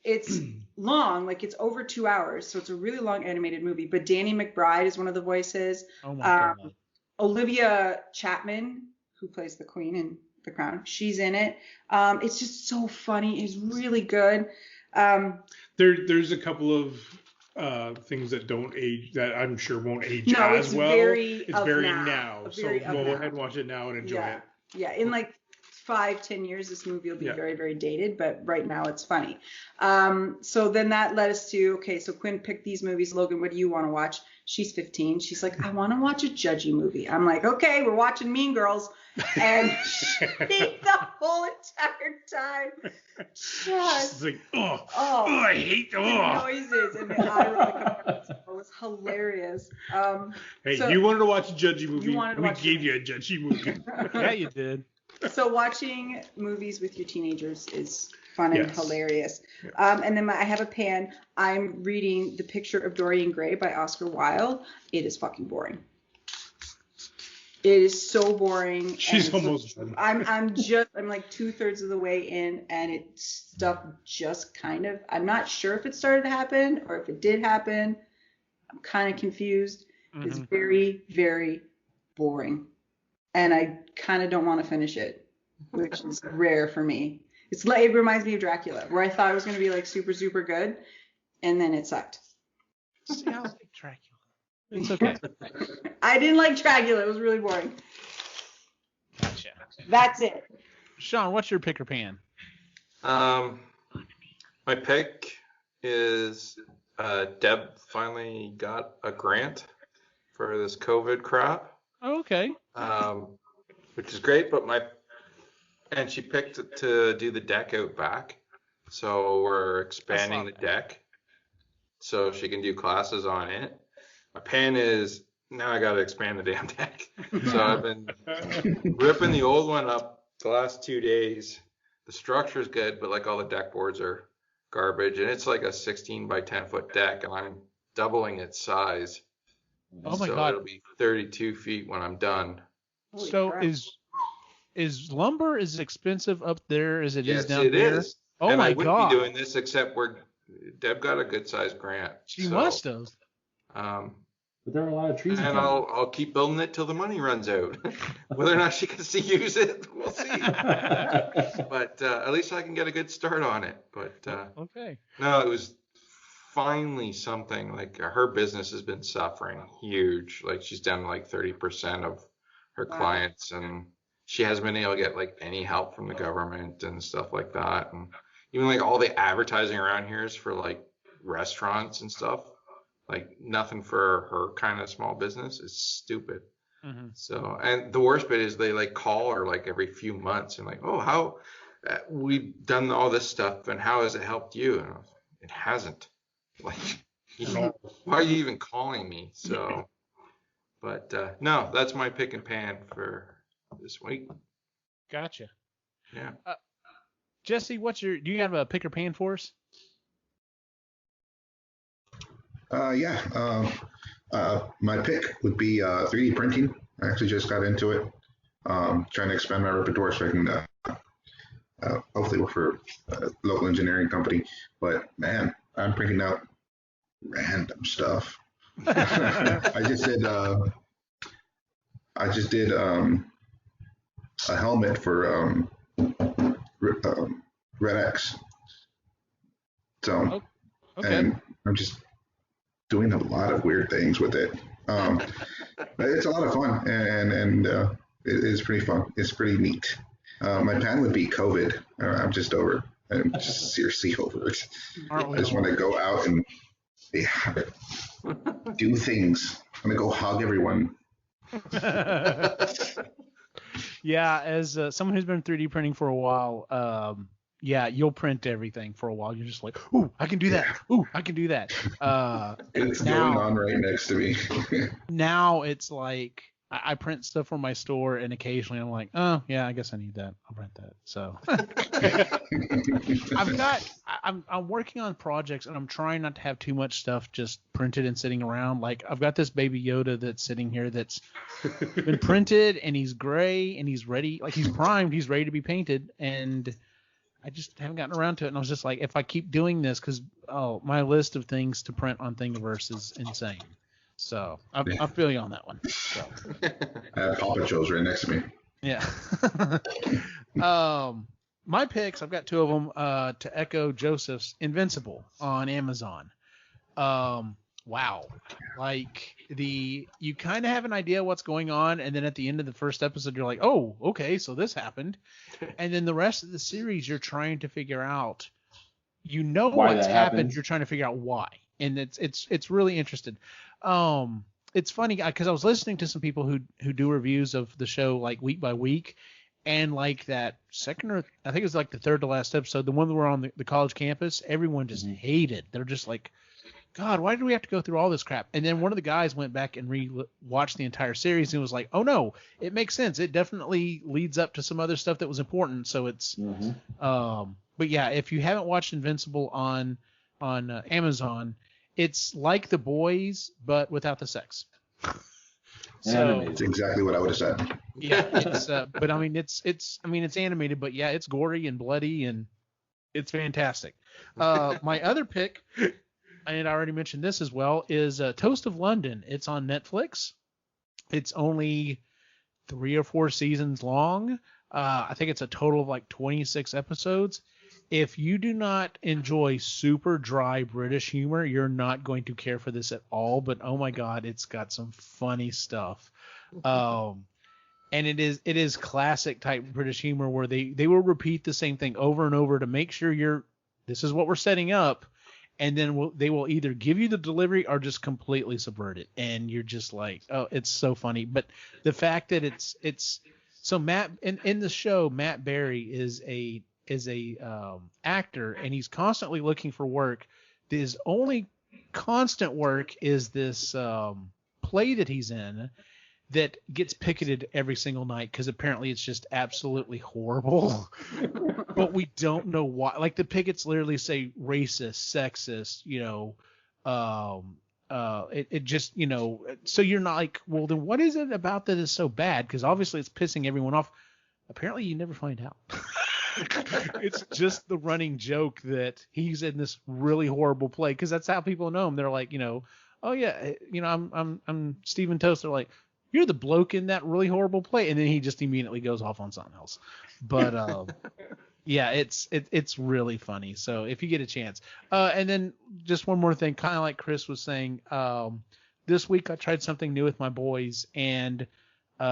C: It's long, like it's over 2 hours, so it's a really long animated movie. But Danny McBride is one of the voices.
A: Oh my God.
C: Olivia Chapman, who plays the Queen in The Crown, she's in it. It's just so funny. It's really good.
B: There's a couple of things that don't age, that I'm sure won't age as well. It's very now. So go ahead and watch it now and enjoy it.
C: Yeah, in like 5-10 years, this movie will be very, very dated, but right now it's funny. So then that led us to, okay, so Quinn picked these movies. Logan, what do you want to watch? She's 15. She's like, I want to watch a judgy movie. I'm like, okay, we're watching Mean Girls. And she, the whole entire time, just
B: like, I hate
C: the noises and the eye roll. It was hilarious.
B: Hey,
C: so,
B: you wanted to watch a judgy movie. We gave you a judgy movie.
A: Yeah, you did.
C: So watching movies with your teenagers is fun and hilarious. And then I have a pan. I'm reading The Picture of Dorian Gray by Oscar Wilde. It is fucking boring. It is so boring.
B: She's almost done.
C: I'm like 2/3 of the way in, and stuff just kind of, I'm not sure if it started to happen or if it did happen. I'm kind of confused. Mm-hmm. It's very, very boring. And I kind of don't want to finish it, which is rare for me. It reminds me of Dracula, where I thought it was going to be like super, super good, and then it sucked.
A: See, I like Dracula. It's okay.
C: I didn't like Dracula. It was really boring.
A: Gotcha.
C: That's it.
A: Sean, what's your pick or pan?
D: My pick is Deb finally got a grant for this COVID crap.
A: Oh, okay.
D: Which is great, but and she picked to do the deck out back. So we're expanding the deck so she can do classes on it. My pan is now I got to expand the damn deck. So I've been ripping the old one up the last 2 days. The structure is good, but like all the deck boards are garbage. And it's like a 16 by 10 foot deck, and I'm doubling its size.
A: Oh my God.
D: It'll be 32 feet when I'm done.
C: Holy
A: so
C: crap.
A: is lumber as expensive up there as it is down
D: Yes, it
A: there?
D: is.
A: Oh
D: and
A: my
D: I
A: God.
D: wouldn't be doing this except Deb got a good sized grant.
A: She must have.
E: But there are a lot of trees.
D: And I'll keep building it till the money runs out. Whether or not she gets to use it, we'll see. But at least I can get a good start on it. But
A: Okay.
D: no, it was finally something. Like her business has been suffering huge. Like she's down like 30% of her clients, and she hasn't been able to get like any help from the government and stuff like that. And even like all the advertising around here is for like restaurants and stuff. Like nothing for her kind of small business is stupid. Mm-hmm. So, and the worst bit is they like call her like every few months and like, oh, how we've done all this stuff and how has it helped you? And it hasn't. Like, why are you even calling me? So, but no, that's my pick and pan for this week.
A: Gotcha.
D: Yeah.
A: Jesse, do you have a pick or pan for us?
F: Yeah. My pick would be 3D printing. I actually just got into it, trying to expand my repertoire so I can hopefully work for a local engineering company. But man, I'm printing out random stuff. I just did a helmet for Red X. So,
A: okay.
F: And I'm just doing a lot of weird things with it. It's a lot of fun, and it is pretty fun. It's pretty neat. My plan would be COVID. I'm just over. I'm just seriously over it. I just want to go out and do things. I'm gonna go hug everyone.
A: Yeah, as someone who's been 3D printing for a while, yeah, you'll print everything for a while. You're just like, ooh, I can do that. Ooh, I can do that.
F: It's going on right next to me.
A: Now it's like I print stuff from my store, and occasionally I'm like, oh yeah, I guess I need that. I'll print that. So I'm working on projects, and I'm trying not to have too much stuff just printed and sitting around. Like I've got this baby Yoda that's sitting here that's been printed, and he's gray, and he's ready, like he's primed, he's ready to be painted, and I just haven't gotten around to it. And I was just like, if I keep doing this, because my list of things to print on Thingiverse is insane. So I feel you on that one. So.
F: I have Paw Patrol's right next to me.
A: Yeah. My picks, I've got two of them, to echo Joseph's, Invincible on Amazon. Wow. Like you kind of have an idea what's going on, and then at the end of the first episode, you're like, oh, okay, so this happened. And then the rest of the series, you're trying to figure out, what's happened. You're trying to figure out why. And it's really interesting. It's funny because I was listening to some people who do reviews of the show like week by week, and like that second or I think it was like the third to last episode, the one that were on the college campus, everyone just hated. They're just like, God, why did we have to go through all this crap? And then one of the guys went back and watched the entire series and was like, oh no, it makes sense. It definitely leads up to some other stuff that was important. So it's, but yeah, if you haven't watched Invincible on Amazon, it's like The Boys, but without the sex.
F: So it's exactly what I would have said.
A: Yeah, it's but I mean it's animated, but yeah, it's gory and bloody and it's fantastic. My other pick, and I already mentioned this as well, is Toast of London. It's on Netflix. It's only 3 or 4 seasons long. I think it's a total of like 26 episodes. If you do not enjoy super dry British humor, you're not going to care for this at all. But oh my God, it's got some funny stuff. And it is classic type British humor where they will repeat the same thing over and over to make sure this is what we're setting up. And then they will either give you the delivery or just completely subvert it. And you're just like, oh, it's so funny. But the fact that it's so Matt in the show, Matt Berry is a actor, and he's constantly looking for work. His only constant work is this play that he's in that gets picketed every single night because apparently it's just absolutely horrible. But we don't know why. Like the pickets literally say racist, sexist, it just, so you're not like, well, then what is it about that is so bad? Because obviously it's pissing everyone off. Apparently you never find out. It's just the running joke that he's in this really horrible play because that's how people know him. They're like, oh yeah, I'm Stephen Toast. They're like, you're the bloke in that really horrible play, and then he just immediately goes off on something else. But yeah, it's really funny. So if you get a chance, and then just one more thing, kind of like Chris was saying, this week I tried something new with my boys, and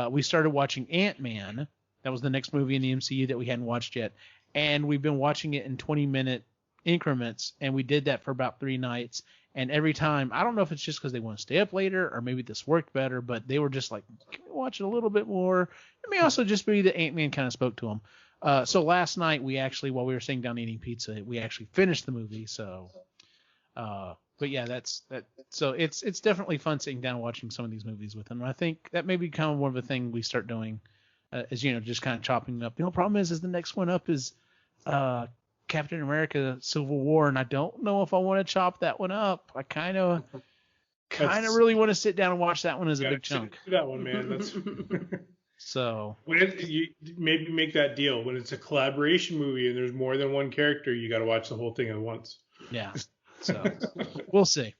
A: we started watching Ant-Man. That was the next movie in the MCU that we hadn't watched yet. And we've been watching it in 20-minute increments, and we did that for about 3 nights. And every time, I don't know if it's just because they want to stay up later or maybe this worked better, but they were just like, can we watch it a little bit more? It may also just be that Ant-Man kind of spoke to them. So last night, we actually, while we were sitting down eating pizza, we actually finished the movie. So, but yeah, that's that. So it's definitely fun sitting down and watching some of these movies with them. And I think that may be kind of one of the things we start doing. Is just kind of chopping up. The problem is the next one up is Captain America: Civil War, and I don't know if I want to chop that one up. I kind of kind of really want to sit down and watch that one as a big chunk.
B: That one, man. That's
A: so.
B: You maybe make that deal when it's a collaboration movie and there's more than one character. You got to watch the whole thing at once.
A: Yeah. So we'll see.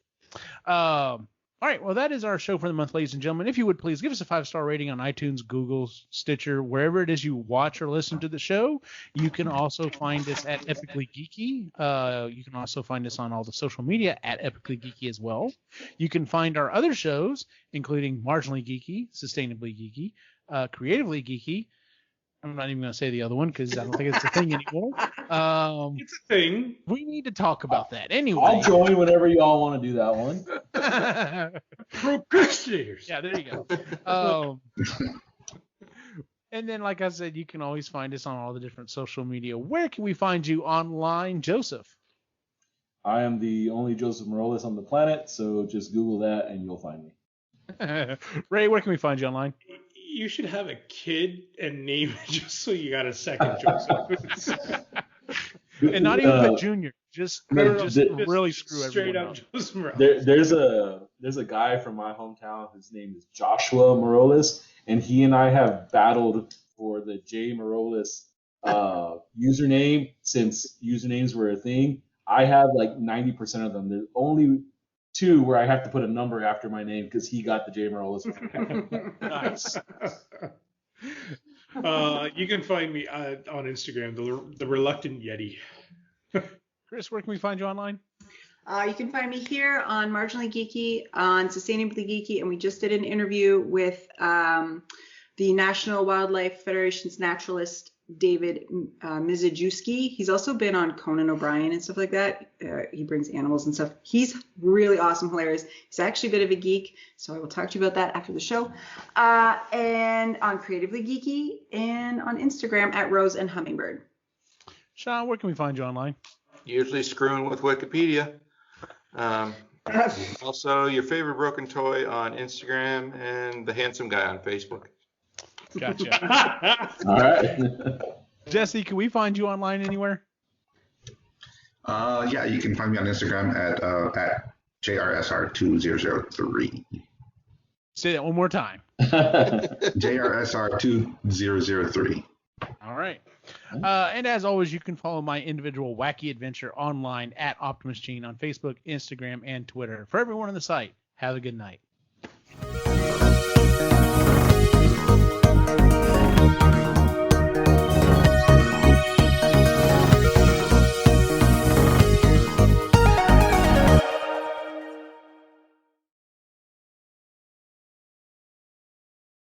A: All right, well, that is our show for the month, ladies and gentlemen. If you would please give us a 5-star rating on iTunes, Google, Stitcher, wherever it is you watch or listen to the show. You can also find us at Epically Geeky. You can also find us on all the social media at Epically Geeky as well. You can find our other shows, including Marginally Geeky, Sustainably Geeky, Creatively Geeky. I'm not even going to say the other one because I don't think it's a thing anymore.
B: It's a thing.
A: We need to talk about that anyway.
E: I'll join whenever y'all want to do that one.
B: Procrastinators.
A: Yeah, there you go. And then, like I said, you can always find us on all the different social media. Where can we find you online, Joseph?
E: I am the only Joseph Morales on the planet, so just Google that and you'll find me.
A: Ray, where can we find you online?
B: You should have a kid and name it just so you got a second Joseph.
A: And not even put Junior. Just really screw
B: straight
A: everyone
B: up Joseph Morales.
E: There's a guy from my hometown. His name is Joshua Morales, and he and I have battled for the J Morales username since usernames were a thing. I have like 90% of them. There's only 2 where I have to put a number after my name because he got the J Morales.
A: Nice.
B: You can find me on Instagram, the Reluctant Yeti.
A: Chris, where can we find you online?
C: You can find me here on Marginally Geeky, on Sustainably Geeky, and we just did an interview with the National Wildlife Federation's naturalist, David Mizejewski. He's also been on Conan O'Brien and stuff like that. He brings animals and stuff. He's really awesome, hilarious. He's actually a bit of a geek, so I will talk to you about that after the show. And on Creatively Geeky and on Instagram at Rose and Hummingbird.
A: Sean, where can we find you online?
D: Usually screwing with Wikipedia. Also, your favorite broken toy on Instagram and the handsome guy on Facebook.
A: Gotcha.
E: All right.
A: Jesse, can we find you online anywhere?
F: Yeah, you can find me on Instagram at JRSR2003.
A: Say that one more time.
F: JRSR2003.
A: All right. And as always, you can follow my individual wacky adventure online at Optimus Gene on Facebook, Instagram, and Twitter. For everyone on the site, have a good night.